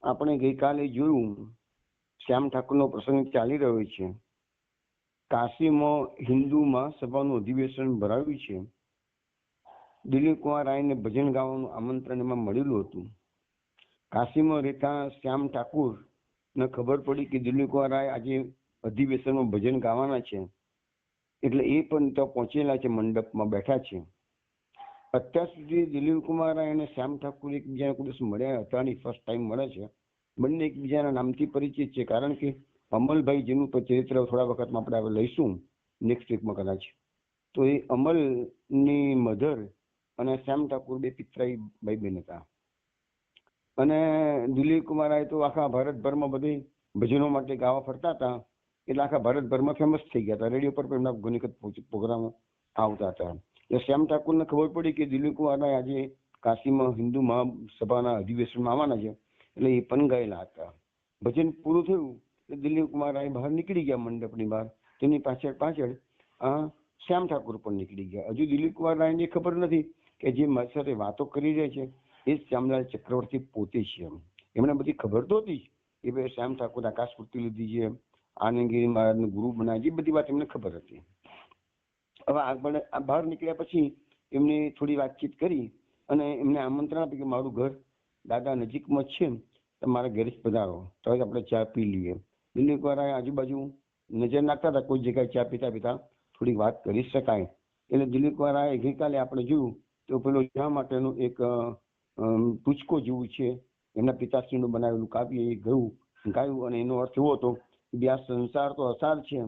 આપણે ગઈકાલે જોયું શ્યામ ઠાકુરનો પ્રસંગ ચાલી રહ્યો છે. કાશીમાં હિન્દુ મહાસભાનું અધિવેશન ભરાયું છે. દિલીપ કુમાર રાયને ભજન ગાવાનું આમંત્રણ એમાં મળેલું હતું. કાશીમાં રહેતા શ્યામ ઠાકુરને ખબર પડી કે દિલીપ કુમાર રાય આજે અધિવેશનમાં ભજન ગાવાના છે, એટલે એ પણ તો પહોંચેલા છે, મંડપમાં બેઠા છે. અત્યાર સુધી દિલીપ કુમાર રાય અને શ્યામ ઠાકુર એકબીજાને કોઈ દિવસ મળ્યા હતા નહીં, ફર્સ્ટ ટાઈમ મળે છે. બંને એકબીજાના નામથી પરિચિત છે, કારણ કે અમલભાઈ જેનું ચરિત્ર થોડા વખતમાં આપણે હવે લઈશું, નેક્સ્ટ વીકમાં કદાચ. તો એ અમલની મધર અને શ્યામ ઠાકુર બે પિતરાઈ ભાઈ બહેન હતા. અને દિલીપ કુમાર રાય તો આખા ભારતભરમાં બધી ભજનો માટે ગાવા ફરતા હતા, એટલે આખા ભારતભરમાં ફેમસ થઈ ગયા હતા. રેડિયો પર પણ એમના ઘણી વખત પ્રોગ્રામો આવતા હતા. એટલે શ્યામ ઠાકુરને ખબર પડી કે દિલીપ કુમાર રાય આજે કાશીમાં હિન્દુ મહાસભાના અધિવેશનમાં આવવાના છે, એટલે એ પણ ગયેલા હતા. ભજન પૂરું થયું એટલે દિલીપ કુમાર રાય બહાર નીકળી ગયા મંડપની બહાર. તેની પાછળ શ્યામ ઠાકુર પણ નીકળી ગયા. હજુ દિલીપ કુમાર રાયને ખબર નથી કે જે મારી સાથે વાતો કરી રહ્યા છે એ શ્યામલાલ ચક્રવર્તી પોતે છે. એમને બધી ખબર તો હતી કે ભાઈ શ્યામ ઠાકુર આકાશવૃત્તિ લીધી છે, આનંદગીરી મહારાજને ગુરુ બનાવ્યા, એ બધી વાત એમને ખબર હતી. હવે આગળ બહાર નીકળ્યા પછી એમને થોડી વાતચીત કરી અને એમને આમંત્રણ આપ્યું કે મારું ઘર દાદા નજીકમાં છે, તમારા ઘરે જ પધારો, તો આપણે ચા પી લઈએ. દિલીપ કુમાર રાય આજુબાજુ નજર નાખતા હતા, કોઈ જગ્યાએ ચા પીતા પીતા થોડી વાત કરી શકાય. એટલે દિલીપ કુમાર રાય ગઈકાલે આપણે જોયું તો પેલો ચા માટેનું એક ટૂચકો જેવું છે, એમના પિતાશ્રીનું બનાવેલું કાવ્ય એ ગાયું. અને એનો અર્થ એવો હતો કે આ સંસાર તો અસાર છે,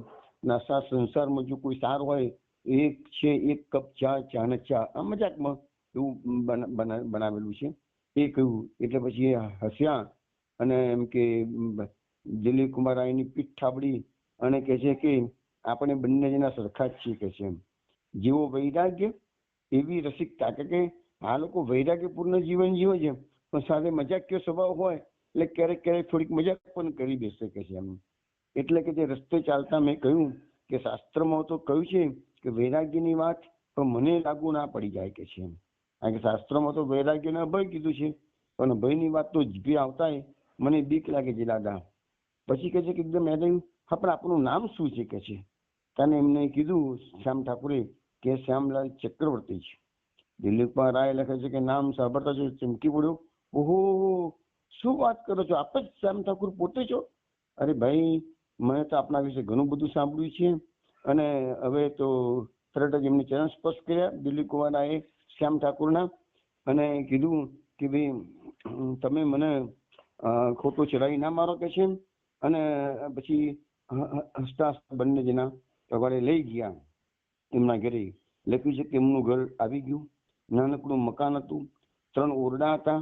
અને અસાર સંસારમાં જો કોઈ સાર હોય એક છે, એક કપ ચા, ચા ને ચા, આ મજાકમાં એવું બનાવેલું છે. એ કહ્યું એટલે પછી એ હસ્યા અને એમ કે દિલીપ કુમાર રાયની પીઠ થાબડી અને કહે છે કે આપણે બંને જણા સરખા જ છીએ, કે છે જેવો વૈરાગ્ય એવી રસિકતા. કે આ લોકો વૈરાગ્યપૂર્ણ જીવન જીવે છે, પણ સાથે મજાકીય સ્વભાવ હોય એટલે ક્યારેક ક્યારેક થોડીક મજાક પણ કરી બેસે, કે છે એમ. એટલે કે જે રસ્તે ચાલતા મેં કહ્યું કે શાસ્ત્રમાં તો કહ્યું છે કે વૈરાગ્યની વાત પણ મને લાગુ ના પડી જાય, કે છે એમ. કારણ કે શાસ્ત્રમાં તો વૈરાગ્યને અભય કીધું છે, પણ અભયની વાત તો જીભે આવતા મને બીક લાગે છે દાદા. પછી કહે છે કે એકદમ યાદ આવ્યું, હા પણ આપણું નામ શું છે, કે છે. કારણ એમને કીધું શ્યામ ઠાકુરે કે શ્યામલાલ ચક્રવર્તી છે. દિલીપ કુમાર રાય લખે છે કે નામ સાંભળતા જ ચમકી પડ્યો, ઓહો શું વાત કરો છો, આપ જ શ્યામ ઠાકુર પોતે છો? અરે ભાઈ, મેં તો આપના વિશે ઘણું બધું સાંભળ્યું છે. અને હવે તો તરત જ એમને ચરણ સ્પર્શ કર્યા દિલીપ કુમાર રાયે શ્યામ ઠાકુરના, અને કીધું કે ભાઈ તમે મને ખોટો ચડાવી ના મારો, કે છે. અને પછી હસતા બંને જણા સવારે લઈ ગયા એમના ઘરે. લખ્યું છે કે એમનું ઘર આવી ગયું. નાનકડું મકાન હતું, 3 ઓરડા હતા.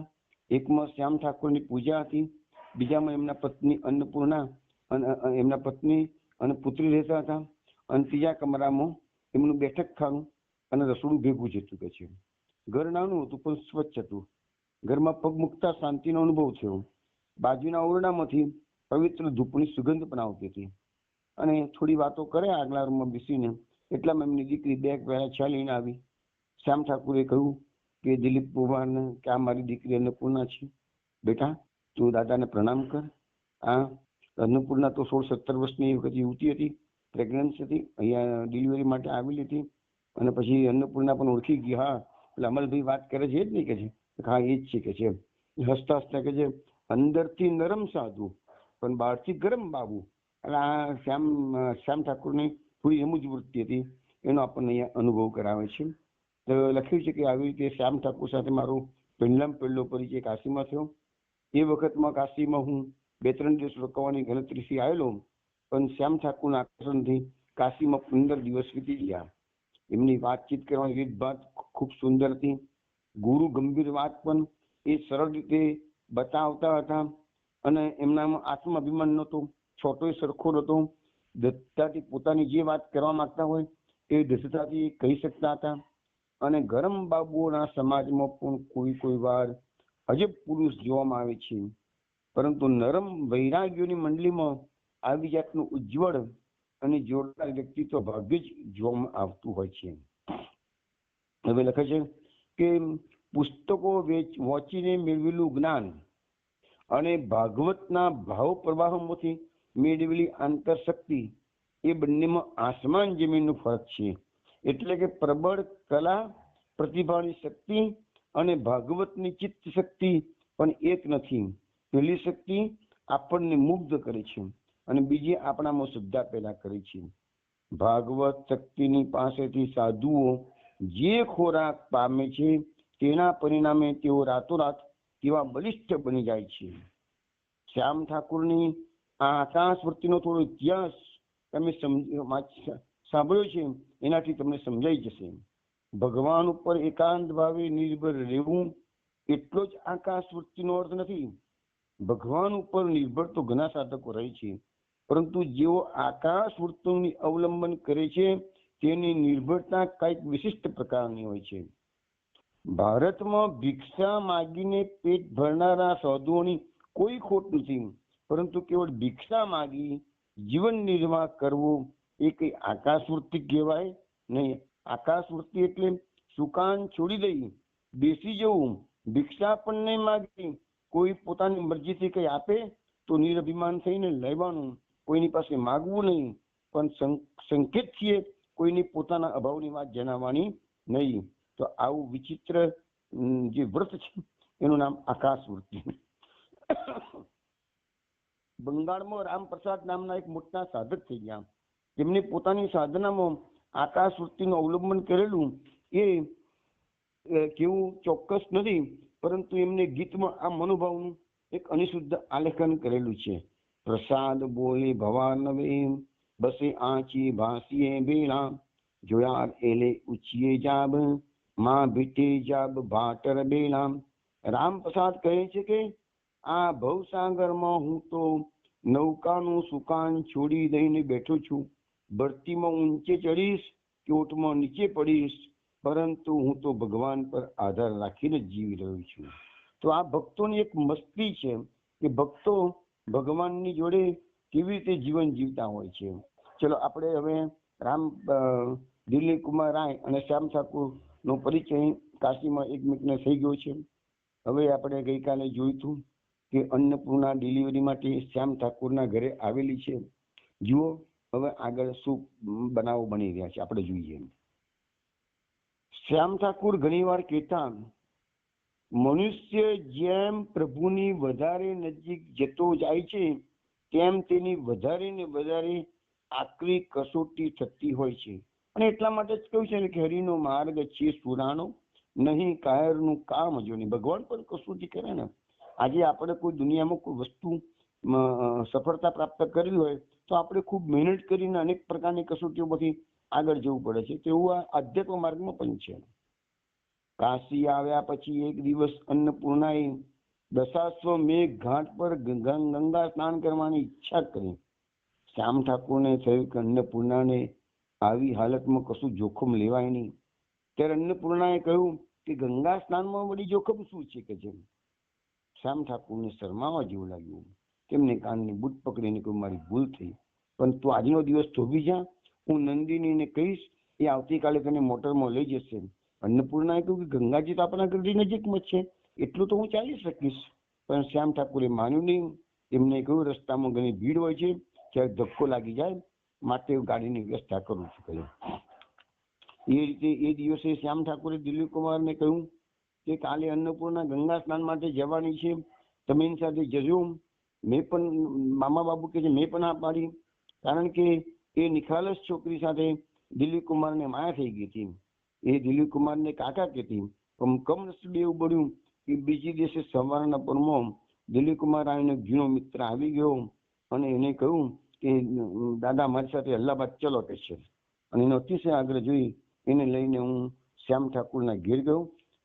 એકમાં શ્યામ ઠાકોરની પૂજા હતી, બીજામાં એમના પત્ની અન્નપૂર્ણા અને એમના પત્ની અને પુત્રી રહેતા હતા, અને ત્રીજા કમરામાં એમનું બેઠક ખાનું અને રસોડું ભેગું જ હતું, કે છે. ઘર નાનું હતું પણ સ્વચ્છ હતું. ઘરમાં પગ મૂકતા શાંતિનો અનુભવ થયો. બાજુના ઓરડામાંથી પવિત્ર ધૂપની સુગંધ પણ આવતી હતી. અને થોડી વાતો કરે આગલા રૂમમાં બેસીને, એટલામાં એમની દીકરી 2 પહેલા ચા લઈને આવી. શ્યામ ઠાકુરે કહ્યું કે દિલીપ કુમારને કે આ મારી દીકરી અન્નપૂર્ણા છે, બેટા તું દાદાને પ્રણામ કર. આ અન્નપૂર્ણા તો 16-17 વર્ષની એ વખત યુવતી હતી, પ્રેગ્નન્ટ હતી, અહીંયા ડિલિવરી માટે આવેલી હતી. અને પછી અન્નપૂર્ણા પણ ઓળખી ગઈ, હા એટલે અમલભાઈ વાત કરે છે એ જ નહીં, કે છે. હા એ જ છે, કે છે. હસતા હસતા કે છે અંદરથી નરમ સાધુ પણ બહારથી ગરમ બાબુ. એટલે આ શ્યામ ઠાકુરની થોડી એમ જ વૃત્તિ હતી, એનો આપણને અહીંયા અનુભવ કરાવે છે. તો લખ્યું છે કે આવી રીતે શ્યામ ઠાકુર સાથે મારો પહેલો પરિચય કાશીમાં થયો. એ વખતમાં કાશીમાં હું 2-3 દિવસ રોકાવાની ગણતરીથી આવેલો, પણ શ્યામ ઠાકુરના આકર્ષણથી કાશીમાં 15 દિવસ વીતી ગયા. એમની વાતચીત કરવાની રીતભાત ખૂબ સુંદર હતી. ગુરુ ગંભીર વાત પણ એ સરળ રીતે બતાવતા હતા, અને એમનામાં આત્માભિમાન નહોતો, છોટો સરખો નહોતો. દૃઢતાથી પોતાની જે વાત કરવા માંગતા હોય એ દૃઢતાથી કહી શકતા હતા. અને ગરમ બાબુઓના સમાજમાં પણ કોઈ વાર અજબ પુરુષ જોવામાં આવે છે, પરંતુ નરમ વૈરાગ્યોની મંડળીમાં આવી જાતનું ઉજ્જવળ અને જોરદાર વ્યક્તિત્વ ભાગ્યે જ જોવામાં આવતું હોય છે. હવે લખે છે કે પુસ્તકો વાંચીને મેળવેલું જ્ઞાન અને ભાગવતના ભાવ પ્રવાહોમાંથી મેળવેલી આંતરશક્તિ એ બંનેમાં આસમાન જમીનનો ફરક છે. એટલે કે પ્રબળ કલા પ્રતિભાની શક્તિ અને ભાગવતની ચિત્ત શક્તિ પણ એક નથી. પેલી શક્તિ આપણને મુગ્ધ કરે છે અને બીજી આપણામાં શ્રદ્ધા પેદા કરે છે. ભાગવત શક્તિની પાસેથી સાધુઓ જે ખોરાક પામે છે તેના પરિણામે તેઓ રાતોરાત તેવા બલિષ્ઠ બની જાય છે. શ્યામ ઠાકુરની આ આકાશ વૃત્તિનો થોડો ઇતિહાસ તમે સાંભળ્યો છે, એનાથી તમને સમજાઈ જશે. ભગવાન ઉપર એકાંત ભાવે નિર્ભર રહેવું એટલો જ આકાશ વૃત્તિનો અર્થ નથી. ભગવાન ઉપર નિર્ભર તો ઘણા સાધકો રહે છે, પરંતુ જેઓ આકાશ વૃત્તિનું અવલંબન કરે છે તેની નિર્ભરતા કંઈક વિશિષ્ટ પ્રકારની હોય છે. ભારતમાં ભિક્ષા માગીને પેટ ભરનારા સાધુઓની કોઈ ખોટ નથી, પરંતુ કેવળ ભિક્ષા માગી જીવન નિર્વાહ કરવો એ કઈ આકાશ વૃત્તિ કહેવાય નહીં. આકાશ વૃત્તિ એટલે સુકાન છોડી દઈ બેસી જવું, ભિક્ષા પણ નહીં માગી, કોઈ પોતાની મરજીથી કઈ આપે તો નિરભિમાન થઈને લેવાનું, કોઈની પાસે માગવું નહીં, પણ સંકેત છીએ કોઈની પોતાના અભાવની વાત જણાવવાની નહીં. તો આવું વિચિત્ર જે વ્રત છે એનું નામ આકાશ વૃત્તિ. બંગાળમાં રામપ્રસાદ નામના એક મોટા સાધક થઈ ગયા. જેમને પોતાની સાધનામાં આકાશ વૃત્તિનું અવલંબન કરેલું એ કેવું ચોક્કસ નથી, પરંતુ એમને ગીતમાં આ મનોભાવનું એક અનિશુદ્ધ આલેખન કરેલું છે. પ્રસાદ બોલે ભવાનવે બસે આંચી ભાસીએ બેલા જોયાર એલે ઉછીએ જાબ માં ભીટે જાબ ભાટર બેલા. રામપ્રસાદ કહે છે કે આ ભવસાગરમાં હું તો નૌકાનું સુકાન છોડી દઈને બેઠો છું. ભરતીમાં ઊંચે ચડીશ કે ઓટમાં નીચે પડીશ, પરંતુ હું તો ભગવાન પર આધાર રાખીને જીવી રહ્યો છું. તો આ ભક્તોની એક મસ્તી છે કે ભક્તો ભગવાનની જોડે કેવી રીતે જીવન જીવતા હોય છે. ચલો આપણે હવે દિલીપ કુમાર રાય અને શ્યામ ઠાકુર નો પરિચય કાશીમાં એકમેકને થઈ ગયો છે. હવે આપણે ગઈકાલે જોયું હતું કે અન્નપૂર્ણા ડિલિવરી માટે શ્યામ ઠાકુરના ઘરે આવેલી છે. જુઓ હવે આગળ શું બનાવો બની રહ્યા છે આપણે જોઈએ. શ્યામ ઠાકુર ઘણીવાર કહેતા, મનુષ્ય જેમ પ્રભુની વધારે નજીક જતો જાય છે તેમ તેની વધારે ને વધારે આકરી કસોટી થતી હોય છે. અને એટલા માટે જ કહ્યું છે ને કે હરિનો માર્ગ છે સુરાણો, નહીં કાયરનું કામ જો નહીં. ભગવાન પણ કસોટી કરે ને. આજે આપણે કોઈ દુનિયામાં કોઈ વસ્તુ સફળતા પ્રાપ્ત કરવી હોય તો આપણે ખૂબ મહેનત કરીને અનેક પ્રકારની કસોટીઓમાંથી આગળ જવું પડે છે. તેવું આ આધ્યાત્મ માર્ગમાં પણ છે. કાશી આવ્યા પછી એક દિવસ અન્નપૂર્ણાએ દશાશ્વમેઘ ઘાટ પર ગંગા સ્નાન કરવાની ઈચ્છા કરી. શ્યામ ઠાકુરને થયું કે અન્નપૂર્ણાને આવી હાલતમાં કશું જોખમ લેવાય નહીં. ત્યારે અન્નપૂર્ણાએ કહ્યું કે ગંગા સ્નાનમાં વળી જોખમ શું છે કે જેમ. શ્યામ ઠાકુરને શરમાવા જેવું લાગ્યું. તેમને કાનની બૂટ પકડીને કહ્યું, મારી ભૂલ થઈ, પણ તું આજનો દિવસ થોભી જા, હું નંદિનીને કહીશ, એ આવતીકાલે તને મોટરમાં લઈ જશે. અન્નપૂર્ણાએ કહ્યું કે ગંગાજી તો આપણા ઘરની નજીકમાં જ છે, એટલું તો હું ચાલી શકીશ. પણ શ્યામ ઠાકુરે માન્યું નહીં. એમને કહ્યું રસ્તામાં ઘણી ભીડ હોય છે, ક્યાંક ધક્કો લાગી જાય, માટે ગાડીની વ્યવસ્થા કરું છું કહ્યું. એ રીતે એ દિવસે શ્યામ ઠાકુરે દિલીપ કુમારને કહ્યું કે કાલે અન્નપૂર્ણા ગંગા સ્નાન માટે જવાની છે, તમે એની સાથે જજો. મેં પણ મામા બાબુ કે છે મેં પણ હા પાડી, કારણ કે એ નિખાલસ છોકરી સાથે દિલીપ કુમારને માયા થઈ ગઈ હતી. એ દિલીપ કુમારને કાકા કહેતી, પણ કમનસીબે એવું બન્યું કે બીજી દિવસે સવારના પરમાં દિલીપ કુમાર આવીને જૂનો મિત્ર આવી ગયો અને એને કહ્યું કે દાદા મારી સાથે અલ્હાબાદ ચલો કે છે. અને એનો અતિશય આગ્રહ જોઈ એને લઈને હું શ્યામ ઠાકુરના ઘેર ગયો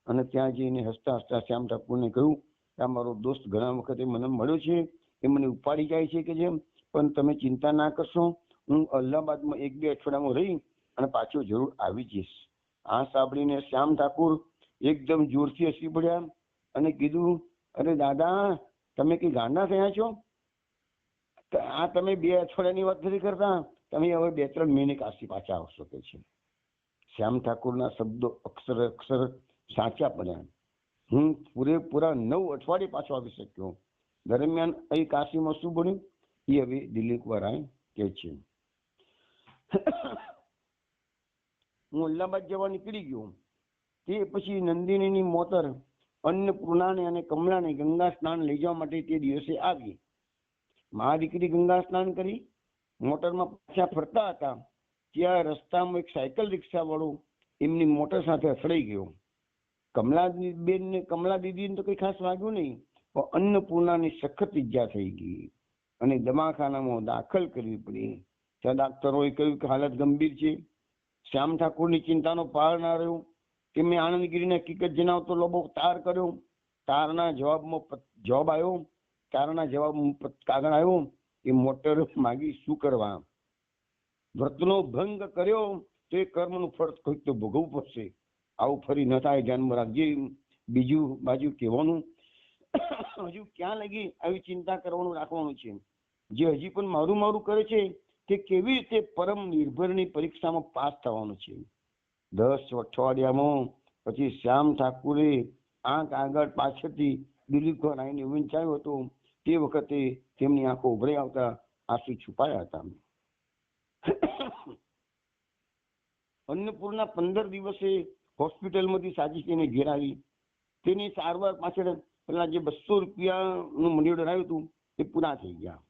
અને ત્યાં જઈને હસતા હસતા શ્યામ ઠાકુરને કહ્યું કે આ મારો દોસ્ત ઘણા વખતે મને મળ્યો છે, એ મને ઉપાડી જાય છે કે જેમ, પણ તમે ચિંતા ના કરશો, હું અલ્હાબાદમાં 1-2 અઠવાડિયામાં રહી અને પાછો જરૂર આવી જઈશ. આ સાંભળીને શ્યામ ઠાકુર એકદમ જોરથી હસી પડ્યા અને કીધું, અરે દાદા તમે કઈ ગાંડા થયા છો? આ તમે 2 અઠવાડિયાની વાત નથી કરતા, તમે હવે 2-3 મહિને કાશી પાછા આવશો કે છે. શ્યામ ઠાકુરના શબ્દો અક્ષર અક્ષર સાચા પડ્યા. હું પૂરેપૂરા 9 અઠવાડિયે પાછો આવી શક્યો. દરમિયાન અહીં કાશીમાં શું બન્યું એ હવે દિલીપ કુમાર રાય કહે છે. હું અલ્હાબાદ જવા નીકળી ગયો. તે પછી નંદિનીની મોટર અન્નપૂર્ણાને અને કમલાને ગંગા સ્નાન લઈ જવા માટે તે દિવસે આવી. મા દીકરી ગંગા સ્નાન કરી મોટરમાં પાછા ફરતા હતા ત્યાં રસ્તામાં એક સાયકલ રિક્ષા વાળો એમની મોટર સાથે અથડાઈ ગયો. કમલા દીદીને તો કઈ ખાસ વાગ્યું નહીં, પણ અન્નપૂર્ણાની સખત ઈજા થઈ ગઈ અને દવાખાનામાં દાખલ કરવી પડી. ત્યાં ડાક્ટરોએ કહ્યું કે હાલત ગંભીર છે. શ્યામ ઠાકુરની ચિંતાનો પાર ના રહ્યો. તેમણે આનંદગીરીને હકીકત જણાવતો લોબો તાર કર્યો. તારના જવાબ કાગળ આવ્યો કે મોટર માગી શું કરવા? વ્રતનો ભંગ કર્યો તો એ કર્મનું ફળ કોઈક તો ભોગવવું પડશે. આવું ફરી ન થાય, ધ્યાનમાં રાખજે. બીજું બાજુ કહેવાનું હજુ ક્યાં લગી આવી ચિંતા કરવાનું રાખવાનું છે. જે હજી પણ મારું મારું કરે છે તે કેવી રીતે પરમ નિર્ભરની પરીક્ષામાં પાસ થવાનું છે. 10 અઠવાડિયામાં પછી શ્યામ ઠાકુરે આંખ આગળ પાછળથી દિલીપ રાયને વંચાયો હતો. તે વખતે તેમની આંખો ઉભરાઈ આવતા આંસુ છુપાયા હતા. અન્નપૂર્ણા 15 દિવસે હોસ્પિટલમાંથી સાજી થઈને ઘેર આવી. તેની સારવાર પાછળ પેલા જે 200 રૂપિયાનું મની ઓર્ડર આવ્યું હતું એ પૂરા થઈ ગયા.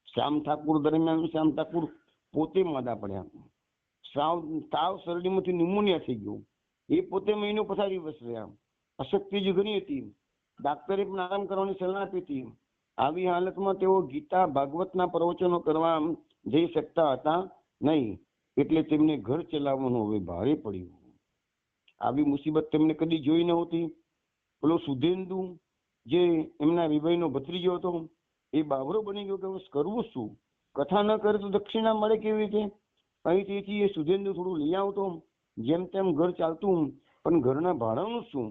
શ્યામ ઠાકુર દરમિયાન શ્યામ ઠાકુર પોતે માદા પડ્યા. તાવ શરડીમાંથી ન્યુમોનિયા થઈ ગયો. એ પોતે મહિનો પથારી બસ રહ્યા. અશક્તિ જ ઘણી હતી. ડાક્ટરે પણ આરામ કરવાની સલાહ આપી હતી. આવી હાલતમાં તેઓ ગીતા ભાગવતના પ્રવચનો કરવા જઈ શકતા હતા નહીં, એટલે તેમને ઘર ચલાવવાનું હવે ભારે પડ્યું. આવી મુસીબત તેમને કદી જોઈ નહોતી. પેલો સુધેન્દુ જે એમના વિભાઈનો ભત્રીજો હતો એ બાબરો બની ગયો કે હવે કરવું શું? કથા ન કરે તો દક્ષિણા મળે કેવી રીતે? અહીંથી એ સુધેન્દુ થોડું લઈ આવતો, જેમ તેમ ઘર ચાલતું. પણ ઘરના ભાડાનું શું?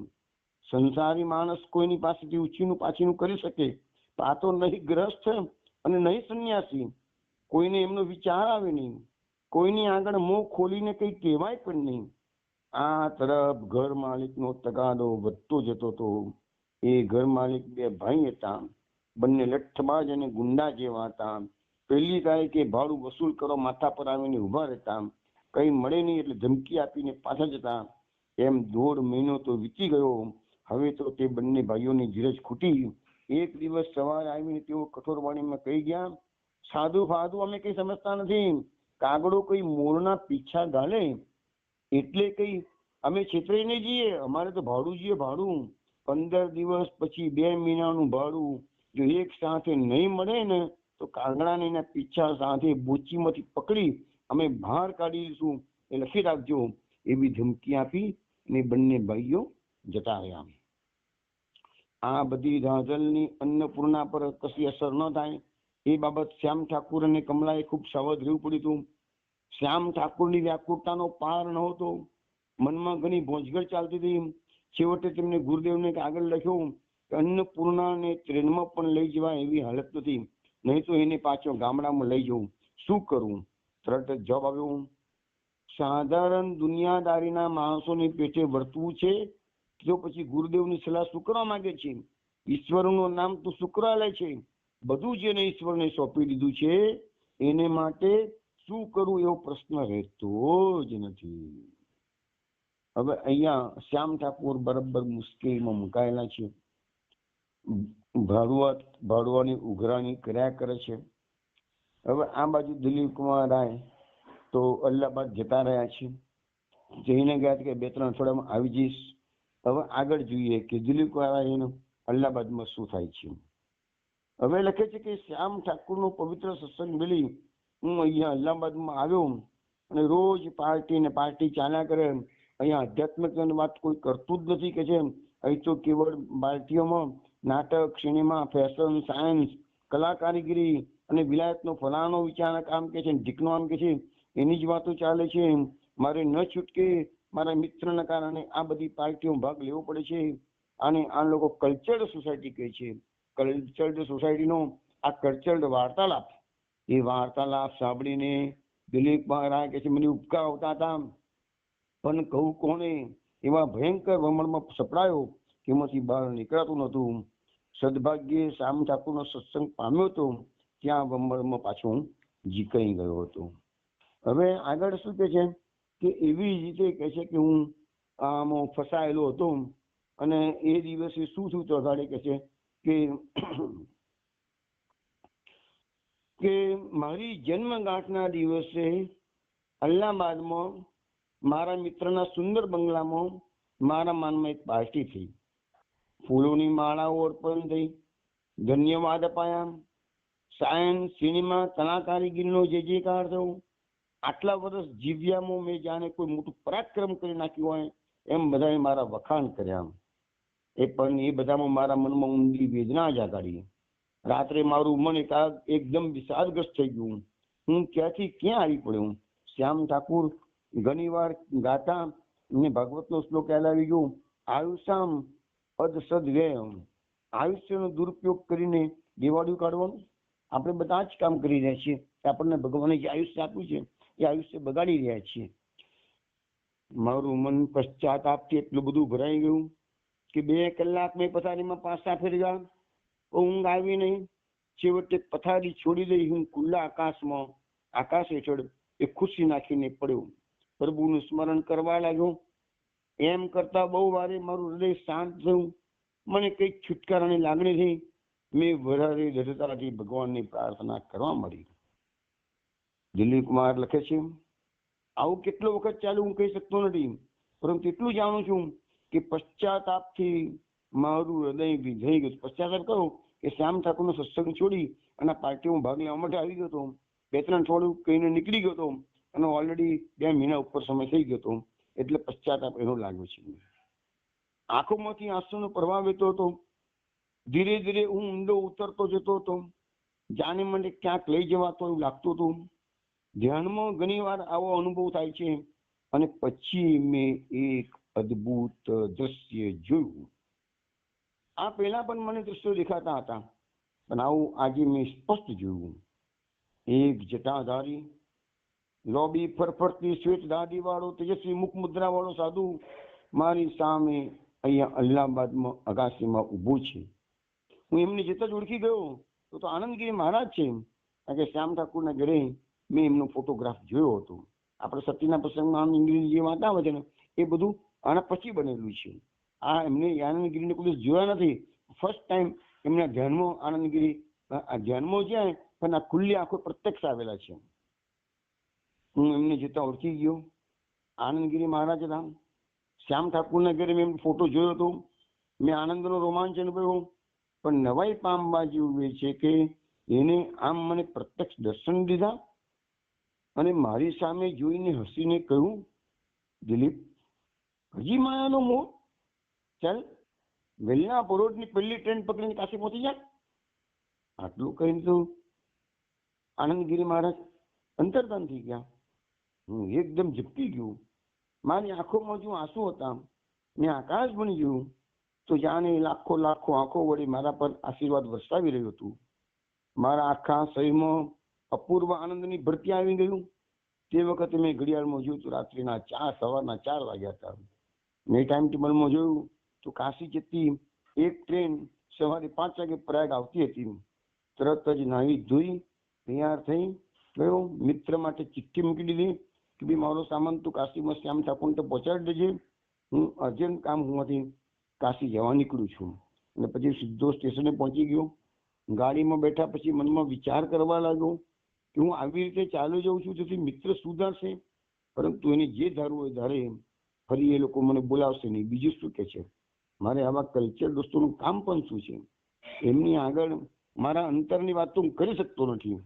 સંસારી માણસ કોઈની પાસેથી ઉછીનું પાછીનું કરી શકે, આ તો નહીં ગ્રસ્ત અને નહીં સંન્યાસી. કોઈને એમનો વિચાર આવે નહીં, કોઈની આગળ મોં ખોલીને કઈ કહેવાય પણ નહીં. આ તરફ ઘર માલિકનો તગાદો વધતો જતો હતો. એ ઘર માલિક 2 ભાઈ હતા. બંને લઠ્ઠબાજ અને ગુંડા જેવા હતા. પહેલી તારીખે ભાડું વસૂલ કરો માથા પર આવીને ઉભા રહેતા. કઈ મળે નહીં એટલે ધમકી આપીને પાછા જતા. એમ 1.5 મહિનો તો વીતી ગયો. હવે તો તે બંને ભાઈઓની ધીરજ ખૂટી. એક દિવસ સવારે આવીને તેઓ કઠોર વાણીમાં કહી ગયા, સાધુ ફાધુ અમે કઈ સમજતા નથી. કાગડો કઈ મોરના પીછા ગાલે એટલે કઈ અમે છેતરાઈ નહીં જઈએ. અમારે તો ભાડું જોઈએ, ભાડું. 15 દિવસ પછી 2 મહિનાનું ભાડું જો એક સાથે નહીં મળે ને તો કાગડાને એના પીછા સાથે બોચીમાંથી પકડી અમે બહાર કાઢી દઈશું, એ લખી રાખજો. એવી ધમકી આપી ને બંને ભાઈઓ જતા રહ્યા. આ બધી ધાંધલની અન્નપૂર્ણા પર કશી અસર ન થાય એ બાબત શ્યામ ઠાકુર અને કમલાએ ખૂબ સાવધ રહેવું પડ્યું હતું. શ્યામ ઠાકુરની વ્યાકુળતાનો પાર નહોતો. મનમાં ઘણી ભોંજગળ ચાલતી હતી. છેવટે તેમને ગુરુદેવને આગળ લખ્યું કે અન્નપૂર્ણાને ટ્રેનમાં પણ લઈ જવા એવી હાલત નથી, નહીં તો એને પાછો ગામડામાં લઈ જવું. શું કરવું? તરત જ જવાબ આવ્યો, સાધારણ દુનિયાદારીના માણસોની પેટે વર્તવું છે તો પછી ગુરુદેવની સલાહ શું કરવા માંગે છે? ઈશ્વરનું નામ તો શુક્રાલય છે. બધું જેને ઈશ્વરને સોંપી દીધું છે એને માટે શું કરવું એવો પ્રશ્ન રહેતો જ નથી. હવે અહીંયા શ્યામ ઠાકુર બરાબર મુશ્કેલીમાં મુકાયેલા છે. ભાડુઆની ઉઘરાણી કર્યા કરે છે. હવે આ બાજુ દિલીપ કુમાર રાય તો અલ્હાબાદ જતા રહ્યા છે. જઈને ગયા કે 2-3 અઠવાડિયામાં આવી જઈશ. હવે આગળ જોઈએ કે દિલીપ કુમાર રાય અલ્હાબાદમાં શું થાય છે. હવે લખે છે કે શ્યામ ઠાકુરનો પવિત્ર સત્સંગ મિલી હું અહીંયા અલ્હાબાદમાં આવ્યો અને રોજ પાર્ટી ચાલ્યા કરે. અહીંયા આધ્યાત્મિકની વાત કોઈ કરતું જ નથી કે છે. અહીં તો કેવળ ભારતીયોમાં નાટક, સિનેમા, ફેશન, સાયન્સ, કલા કારીગરી અને વિલાયતનો ફલાણો વિચારના કામ કે છે, ઢીકનો આમ કે છે, એની જ વાતો ચાલે છે. મારે ન છૂટકે મારા મિત્રના કારણે આ બધી પાર્ટીઓમાં ભાગ લેવો પડે છે. અને આ લોકો કલ્ચર્ડ સોસાયટી કહે છે. કલ્ચર્ડ સોસાયટીનો આ કલ્ચર્ડ વાર્તાલાપ, એ વાર્તાલાપ સાંભળીને દિલીપ મહારાજ કે છે મને ઉપકા આવતા હતા. પણ કહું કોને? એવા ભયંકર વમણમાં સપડાયો કે એમાંથી બહાર નીકળાતું નહોતું. સદભાગ્યે શ્યામ ઠાકુરનો સત્સંગ પામ્યો હતો, ત્યાં વંબળમાં પાછો હું જીકાઈ ગયો હતો. હવે આગળ શું કે છે કે એવી રીતે કહે છે કે હું આમાં ફસાયેલો હતો અને એ દિવસે શું થયું તો અગાડે કહે છે કે મારી જન્મગાંઠના દિવસે અલ્હાબાદમાં મારા મિત્રના સુંદર બંગલામાં મારા માનમાં એક પાર્ટી થઈ. ફૂલોની માળાઓ અર્પણ થઈ, ધન્યવાદ અપાયા, સાયન્સ, સિનેમા, કલાકારીગીરીનો જયજયકાર થયો. આટલા વર્ષ જીવ્યામાં મેં જાણે કોઈ મોટું પરાક્રમ કરી નાખ્યું હોય એમ બધાએ મારા વખાણ કર્યા. પણ એ બધામાં મારા મનમાં ઊંડી વેદના જાગાડી. રાત્રે મારું મન એકદમ વિષાદગ્રસ્ત થઈ ગયું. હું ક્યાંથી ક્યાં આવી પડ્યો. શ્યામ ઠાકુર ઘણી વાર ગાતા ને ભાગવતનો શ્લોક યાદ આવી ગયો, આયુષ્યામ અદસદ વ્યય. આયુષ્યનો દુરુપયોગ કરીને દિવાળીઓ કાઢવાનું. આપણે બધા જ કામ કરી રહ્યા છીએ. આપણને ભગવાને જે આયુષ્ય આપ્યું છે એ આયુષ્ય બગાડી રહ્યા છીએ. મારું મન પશ્ચાતાપથી એટલું બધું ભરાઈ ગયું કે 2 કલાક મેં પથારીમાં પાછા ફેરવ્યા, ઊંઘ આવી નહીં. છેવટે પથારી છોડી દઈ હું ખુલ્લા આકાશમાં, આકાશ હેઠળ એ ખુશી નાખીને પડ્યો. પ્રભુનું સ્મરણ કરવા લાગ્યો. એમ કરતા બહુ વારે મારું હૃદય શાંત થયું. મને કઈક છુટકારાની લાગણી થઈ. મેં વધારે દૃઢતાથી ભગવાનની પ્રાર્થના કરવા માંડી. દિલીપ કુમાર લખે છે, આવું કેટલો વખત ચાલુ હું કહી શકતો નથી, પરંતુ એટલું જાણું છું કે પશ્ચાતાપથી મારું હૃદય વિંધાઈ ગયું. પશ્ચાતાપ કરો કે શ્યામ ઠાકુરનો સત્સંગ છોડી અને પાર્ટીમાં ભાગ લેવા માટે આવી ગયો હતો. 2-3 થોડું કહીને નીકળી ગયો હતો અને ઓલરેડી 2 મહિના ઉપર સમય થઈ ગયો હતો. એટલે પશ્ચાતાપ એનો લાગ્યો છે. આંખોમાંથી આંસુનો પ્રવાહ વહેતો હતો. ધીરે ધીરે હું ઊંડો ઉતરતો જતો હતો. જાણે મને ક્યાંક લઈ જવાતો એવું લાગતું હતું. ધ્યાનમાં ઘણી વાર આવો અનુભવ થાય છે. અને પછી મેં એક અદ્ભુત દ્રશ્ય જોયું. આ પહેલા પણ મને દ્રશ્યો દેખાતા હતા, પણ આવું આજે મેં સ્પષ્ટ જોયું. એક જટાધારી, લોબી ફરફરતી શ્વેત દાઢી વાળો તેજસ્વી મુખ મુદ્રા વાળો સાધુ મારી સામે અહીંયા અલ્હાબાદમાં અગાસીમાં ઊભો છે. હું એમને જતા જ ઓળખી ગયો તો આનંદગીરી મહારાજ છે. કારણ કે શ્યામ ઠાકુરના ઘરે મેં એમનો ફોટોગ્રાફ જોયો હતો. આપણે સતીના પ્રસંગમાં આનંદગીરી જે વાત આવે છે ને એ બધું આના પછી બનેલું છે. આ એમને આનંદગીરીને કોઈ જોયા નથી. ફર્સ્ટ ટાઈમ એમના ધ્યાનમાં આનંદગીરી ધ્યાનમાં જ્યાં પણ આ ખુલ્લી આંખો પ્રત્યક્ષ આવેલા છે. હું એમને જતા ઓળખી ગયો. આનંદગીરી મહારાજ હતા. શ્યામ ઠાકુરના ઘરે મેં ફોટો જોયો હતો. મેં આનંદનો રોમાંચ અનુભવ્યો. પણ નવાઈ પામવા જેવું એ છે કે એને આમ મને પ્રત્યક્ષ દર્શન દીધા અને મારી સામે જોઈને હસીને કહ્યું, દિલીપ, હજી માયાનો મોહ? ચાલ વેલના પરોઢની પહેલી ટ્રેન પકડીને કાશી પહોંચી જા. આટલું કહીને તો આનંદગીરી મહારાજ અંતર્ધાન થઈ ગયા. હું એકદમ ઝપકી ગયો. મારી આંખોમાં જો આંસુ હતા મેં આકાશ બની ગયું તો જાણે લાખો લાખો આંખો વડે મારા પર આશીર્વાદ વરસાવી રહ્યું હતું. મારા આખા શરીરમાં અપૂર્વ આનંદની ભરતી આવી ગયું. તે વખતે મેં ઘડિયાળમાં જોયું તો રાત્રિના 4 સવારના 4 વાગ્યા હતા. મેં ટાઈમ ટેબલમાં જોયું તો કાશી જતી એક ટ્રેન સવારે 5 વાગે પ્રયાગ આવતી હતી. તરત જ નાહી ધોઈ તૈયાર થઈ ગયો. મિત્ર માટે ચિઠ્ઠી મૂકી દીધી કે ભાઈ મારો સામાન તું કાશીમાં શ્યામ ઠાકુરને તો પહોંચાડી દેજે. હું અર્જન્ટ કામ હોવાથી કાશી જવા નીકળું છું. અને પછી સીધો સ્ટેશને પહોંચી ગયો. ગાડીમાં બેઠા પછી મનમાં વિચાર કરવા લાગ્યો કે હું આવી રીતે ચાલુ જઉં છું તેથી મિત્ર સુધારશે, પરંતુ એને જે ધારવું હોય ધારે, ફરી એ લોકો મને બોલાવશે નહીં. બીજું શું કે છે, મારે આવા કલ્ચર દોસ્તોનું કામ પણ શું છે? એમની આગળ મારા અંતરની વાત તો હું કરી શકતો નથી.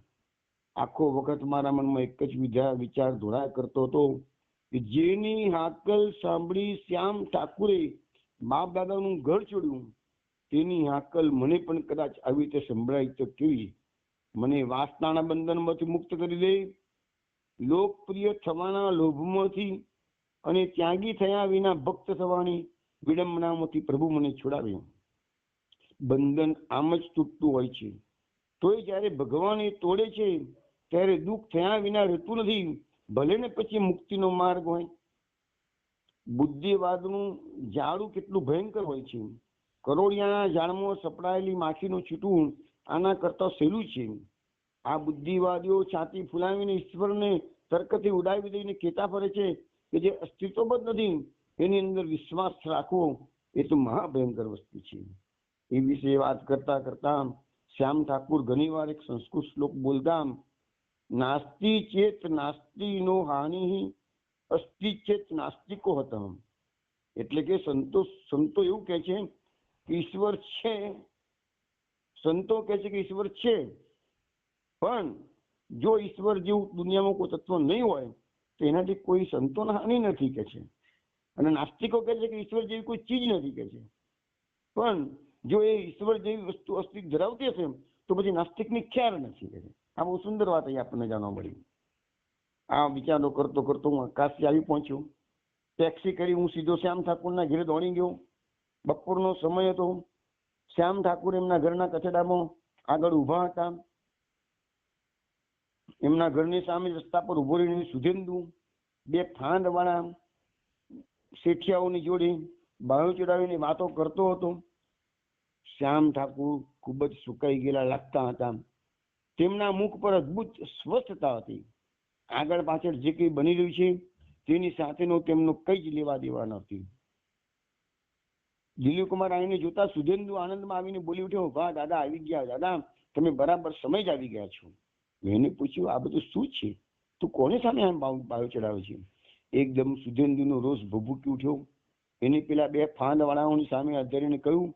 આખો વખત મારા મનમાં એક જ વિચાર દોડાયા કરતો હતો કે જેની હાકલ સાંભળી શ્યામ ઠાકુરે બાપ દાદાનું ઘર છોડ્યું તેની હાકલ મને પણ કદાચ આવી રીતે સંભળાય તો કેવી? મને વાસનાના બંધનમાંથી મુક્ત કરી દે, લોકપ્રિય થવાના લોભમાંથી અને ત્યાગી થયા વિના ભક્ત થવાની વિડંબનામાંથી પ્રભુ મને છોડાવ્યો. બંધન આમ જ તૂટતું હોય છે, તોય જ્યારે ભગવાન એ તોડે છે ત્યારે દુઃખ થયા વિના રહેતું નથી, ભલે ને પછી મુક્તિનો માર્ગ હોય. બુદ્ધિવાદનું ઝાડું કેટલું ભયંકર હોય છે. કરોડિયાના ઝાડમાં સપડાયેલી માખીનું છૂટવું આના કરતા સહેલું છે. આ બુદ્ધિવાદીઓ છાતી ફૂલાવીને ઈશ્વરને તર્કથી ઉડાવી દઈને કહેતા ફરે છે કે જે અસ્તિત્વ જ નથી એની અંદર વિશ્વાસ રાખવો એ તો મહાભયંકર વસ્તુ છે. એ વિશે વાત કરતા કરતા શ્યામ ઠાકુર ઘણીવાર એક સંસ્કૃત શ્લોક બોલતા, નાસ્તિ ચેત નાસ્તિ નો હાનિ અસ્તિ ચેત નાસ્તિકો હતા. એટલે કે સંતો એવું કહે છે કે ઈશ્વર છે, સંતો કહે છે કે ઈશ્વર છે, પણ જો ઈશ્વર જેવું દુનિયામાં કોઈ તત્વ નહીં હોય તો એનાથી કોઈ સંતોને હાનિ નથી કે છે. અને નાસ્તિકો કહે છે કે ઈશ્વર જેવી કોઈ ચીજ નથી કે છે, પણ જો એ ઈશ્વર જેવી વસ્તુ અસ્તિત્વ ધરાવતી હશે તો પછી નાસ્તિકની ખ્યાલ નથી કે છે. આ બહુ સુંદર વાત અહીં આપણને જાણવા મળી. આ વિચારો કરતો કરતો હું કાશી આવી પહોંચ્યો. ટેક્સી કરી હું સીધો શ્યામ ઠાકુરના ઘરે દોડી ગયો. બપોરનો સમય હતો. શ્યામ ઠાકુર એમના ઘરના કચડામાં આગળ ઊભા હતા. એમના ઘરની સામે રસ્તા પર ઉભો રહીને સુધેન્દુ બે ફાંદ વાળા શેઠિયાઓની જોડે બાયો ચડાવીને વાતો કરતો હતો. શ્યામ ઠાકુર ખૂબ જ સુકાઈ ગયેલા લાગતા હતા. તેમના મુખ પર અદ્ભુત સ્વસ્થતા હતી. આગળ પાછળ જે કંઈ બની રહ્યું છે તેની સાથેનો તેમનો કઈ જ લેવા દેવા નથી. દિલીપકુમાર આવીને જોતા સુધેન્દુ આનંદમાં આવીને બોલી ઉઠ્યો, વાહ દાદા આવી ગયા, દાદા તમે બરાબર સમય જ આવી ગયા છો. મેં પૂછ્યું, આ બધું શું છે? તું કોને સામે આમ બાયો ચડાવે છે? એકદમ સુધેન્દુનો રોષ ભભૂકી ઉઠ્યો. એને પેલા બે ફાંદ વાળાઓની સામે આધરીને કહ્યું,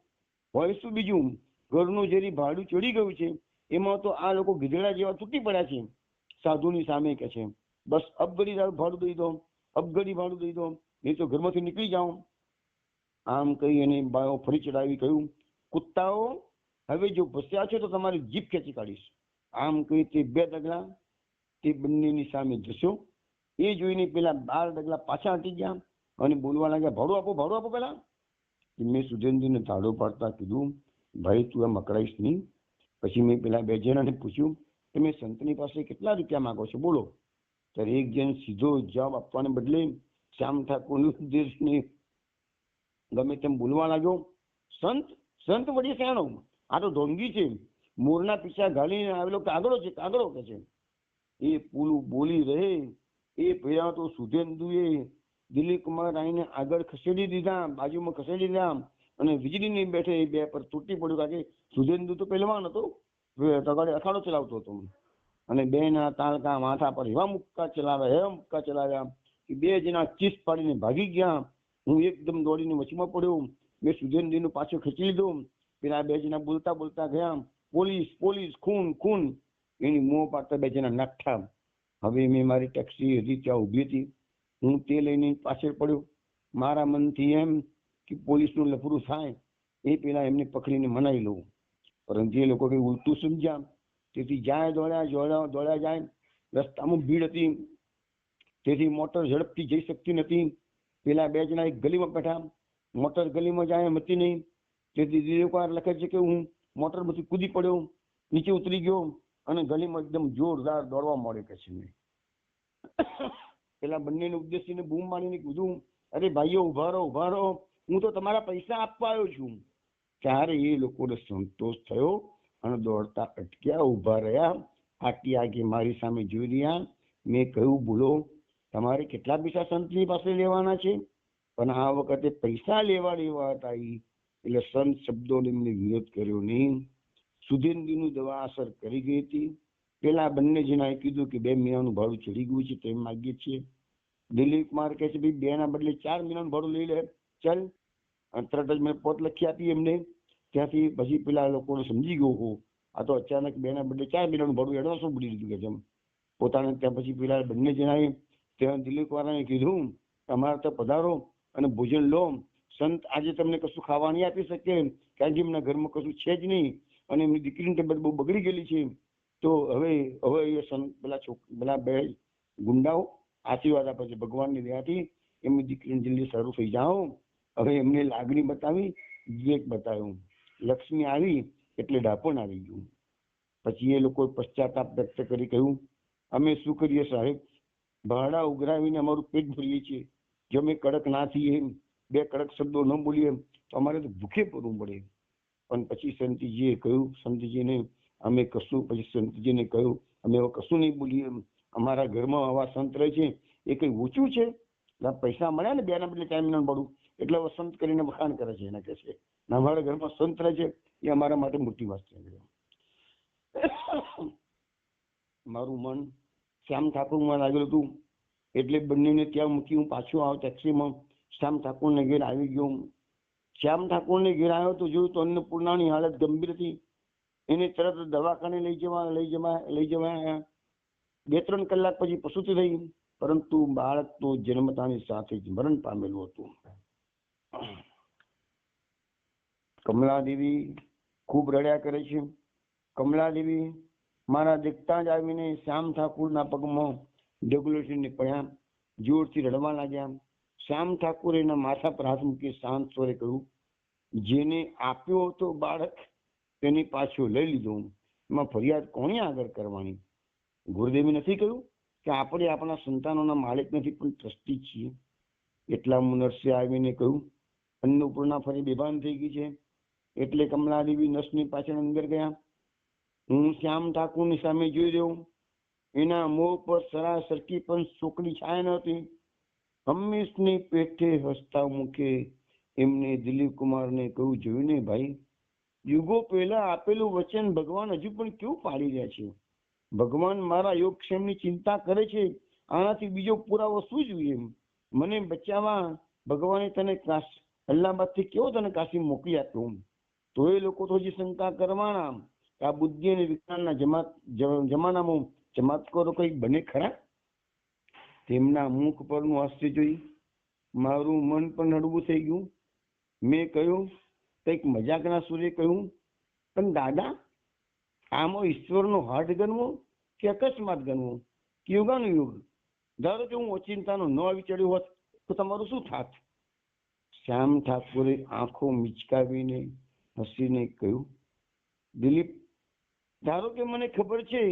હોય શું બીજું, ઘરનું જેરી ભાડું ચડી ગયું છે એમાં તો આ લોકો ગીધડા જેવા તૂટી પડ્યા છે. સાધુની સામે કે છે, બસ અબગડી ભાડું દઈ દો, અબગડી ભાડું દઈ દો, નહીં તો ઘરમાંથી નીકળી જાઓ. આમ કહી એને બાયો ફરી ચડાવી કહ્યું, કુત્તાઓ હવે જો ભસ્યા છો તો તમારી જીભ ખેંચી કાઢીશ. આમ કહી તે બે ડગલા તે બંનેની સામે જશો. એ જોઈને પેલા 12 ડગલા પાછા હટી ગયા અને બોલવા લાગ્યા, ભાડું આપો, ભાડું આપો પેલા. મેં સુધેન્દુને ધાડો પાડતા કીધું, ભાઈ તું આમ અકળાઈશ નહીં. પછી મેં પેલા બે જણાને પૂછ્યું, તમે સંતની પાસે કેટલા રૂપિયા માંગો છો બોલો? ત્યારે એક જણ સીધો જવાબ આપવાને બદલે શ્યામ ઠાકુરનો ઉદ્દેશને ગમે તેમ બોલવા લાગ્યો, સંત સંત વળી શાણો, આ તો ઢોંગી છે, મોરના પીછા ઘાલીને આવેલો કાગડો છે, કાગડો કે છે. એ પૂલું બોલી રહે એ પહેલા તો સુધેન્દુએ દિલીપકુમાર આવીને આગળ ખસેડી દીધા, બાજુમાં ખસેડી દીધા અને વીજળીની બેઠે એ બે પર તૂટી પડ્યું. કારણ કે સુધેન્દુ તો પહેલવાન હતો, અખાડો ચલાવતો હતો અને બે ના તાળકા માથા પર એવા મુક્કા ચલાવ્યા કે બે જણા ચીસ પાડીને ભાગી ગયા. હું એકદમ દોડીને વચમાં પડ્યો. મેં સુધેન્દુનો પાછો ખેંચી લીધો. પેલા બે જણા બોલતા બોલતા ગયા, પોલીસ પોલીસ, ખૂન ખૂન. એની મોં પાડતા બે જણા નાઠા. હવે મેં મારી ટેક્સી હજી ત્યાં ઊભી હતી, હું તે લઈને પાછળ પડ્યો. મારા મનથી એમ કે પોલીસનું લફરું થાય એ પેલા એમને પકડીને મનાઈ લઉં, પરંતુ એ લોકો કઈ ઉલટું સમજ્યા. તેથી જાય દોડ્યા જાય. રસ્તામાં ભીડ હતી તેથી મોટર ઝડપથી જઈ શકતી નથી. પેલા બે જણા એક ગલીમાં બેઠા, મોટર ગલીમાં જાય એમ હતી નહીં. તેથી દિલીપકુમાર લખે છે કે હું મોટરમાંથી કૂદી પડ્યો, નીચે ઉતરી ગયો અને ગલીમાં એકદમ જોરદાર દોડવા મળે કે છે. પેલા બંનેને ઉદ્દેશીને બૂમ મારીને કીધું, અરે ભાઈઓ ઉભા રહો, હું તો તમારા પૈસા આપવા આવ્યો છું. ત્યારે એ લોકોને સંતોષ થયો અને દોડતા અટક્યા, ઉભા રહ્યા, આટલી આગે મારી સામે જોઈ રહ્યા. મેં કહ્યું, બોલો તમારે કેટલા પૈસા સંતની પાસે લેવાના છે? પણ આ વખતે પૈસા લેવા હતા. એટલે સંત શબ્દોને એમને વિરોધ કર્યો નહીં. સુધેન્દુની દવા અસર કરી ગઈ હતી. પેલા બંને જણાએ કીધું કે 2 મહિનાનું ભાડું ચડી ગયું છે, તેમ માગીએ છીએ. દિલીપકુમાર કહે છે, ભાઈ 2 ના બદલે 4 મહિનાનું ભાડું લઈ લે, ચાલ. અને તરત જ મેં પોત લખી આપી એમને. ત્યાંથી પછી પેલા લોકોને સમજી ગયો, આ તો અચાનક 2 ના બદલે 4 મહિનાનું ભાડું એડવાન્સ બુડી દીધું કે જેમ પોતાને. ત્યાં પછી પેલા બંને જણાએ ત્યાં દિલીપકુમારને કીધું, તમારે તો પધારો અને ભોજન લો. સંત આજે તમને કશું ખાવા નહીં આપી શકે, કારણ કે એમના ઘરમાં કશું છે જ નહીં અને એમની દીકરીની તબિયત બહુ બગડી ગયેલી છે. તો હવે એ સંત પેલા બે ગુંડાઓ આશીર્વાદ આપે છે ભગવાનની દયાથી એમની દીકરીને જલ્દી સારું થઈ જાઓ. હવે એમને લાગણી બતાવી, વિવેક બતાવ્યું. લક્ષ્મી આવી એટલે ડાપણ આવી ગયું. પછી એ લોકો પશ્ચાતાપ વ્યક્ત કરી કહ્યું, અમે શું કરીએ સાહેબ, ભાડા ઉઘરાવીને અમારું પેટ ભરીએ છીએ. જો અમે કડક ના થઈએ, 2 કડક શબ્દો ન બોલીએ તો અમારે તો ભૂખે પડવું પડે. પણ પછી સંતજીએ કહ્યું, સંતજીને અમે કશું, પછી સંતજીને કહ્યું અમે હવે કશું નહીં બોલીએ, અમારા ઘરમાં આવા સંત રહે છે એ કઈ ઓછું છે? પૈસા મળ્યા ને બેના બદલે ટાઈમ ના મળું એટલે હવે સંત કરીને વખાણ કરે છે. એને કહે છે અમારા ઘરમાં સંત રહે છે એ અમારા માટે મોટી વાત છે. મારું મન શ્યામ ઠાકોરમાં લાગેલું હતું એટલે બંનેને ત્યાં મૂકી હું પાછો આવ્યો ટેક્સીમાં. શ્યામ ઠાકોરને ઘેર આવી ગયો. શ્યામ ઠાકોરને ઘેર આવ્યો તો જોયું તો અન્નપૂર્ણાની હાલત ગંભીર હતી. એને તરત દવાખાને લઈ જવા 2-3 કલાક પછી પ્રસૂતિ થઈ, પરંતુ બાળક તો જન્મતાની સાથે જ મરણ પામેલું હતું. કમલાદેવી ખૂબ રડ્યા કરે છે. કમલાદેવી મારા દેખતા જ આવીને શ્યામ ઠાકુરના પગમાં ડગલોટીને પડ્યા, જોરથી રડવા લાગ્યા. શ્યામ ઠાકુરે એના માથા પર હાથ મૂકી શાંત સ્વરે કહ્યું, જેને આપ્યો હતો બાળક તેની પાછો લઈ લીધો, એમાં ફરિયાદ કોની આગળ કરવાની? ગુરુદેવે નથી કહ્યું કે આપણે આપણા સંતાનોના માલિક નથી પણ ટ્રસ્ટી છીએ? એટલામાં નર્સે આવીને કહ્યું, અન્નપૂર્ણા ફરી બેભાન થઈ ગઈ છે. એટલે કમલાદેવી નર્સની પાછળ અંદર ગયા. હું શ્યામ ઠાકુરની સામે જોઈ રહ્યો. એના મોં પર સરકી પણ ચોકડી છાયા ન હતી. હંમેશની પેઠે હસતા મુખે એમને દિલીપ કુમારને કહ્યું, જોયું ને ભાઈ, યુગો પહેલા આપેલું વચન ભગવાન હજુ પણ કેવું પાડી રહ્યા છે. ભગવાન મારા યોગક્ષેમની ચિંતા કરે છે. આનાથી બીજો પુરાવો શું જોઈએ? મને બચાવવા ભગવાને તને અલ્હાબાદથી કેવો તને કાશી મોકલી આપ્યો. તો એ લોકો તો હજી શંકા કરવાના કે આ બુદ્ધિ અને વિજ્ઞાનના જમાનામાં ચમત્કારો કઈ બને ખરા? તેમના મુખ પરનું હાસ્ય જોઈ મારું મન પણ હળવું થઈ ગયું. મેં કહ્યું, કંઈક મજાકના સુરે કહ્યું, પણ દાદા, આમાં ઈશ્વરનો હાથ ગણવો કે અકસ્માત ગણવો કે યુગાનુયુગ? ધારો કે હું ઓચિંતાનો ન આવી ચડ્યો હોત તો તમારું શું થાત? શ્યામ ઠાકોરે આંખો મિચકાવીને હસીને કહ્યું, દિલીપ, ધારો કે મને ખબર છે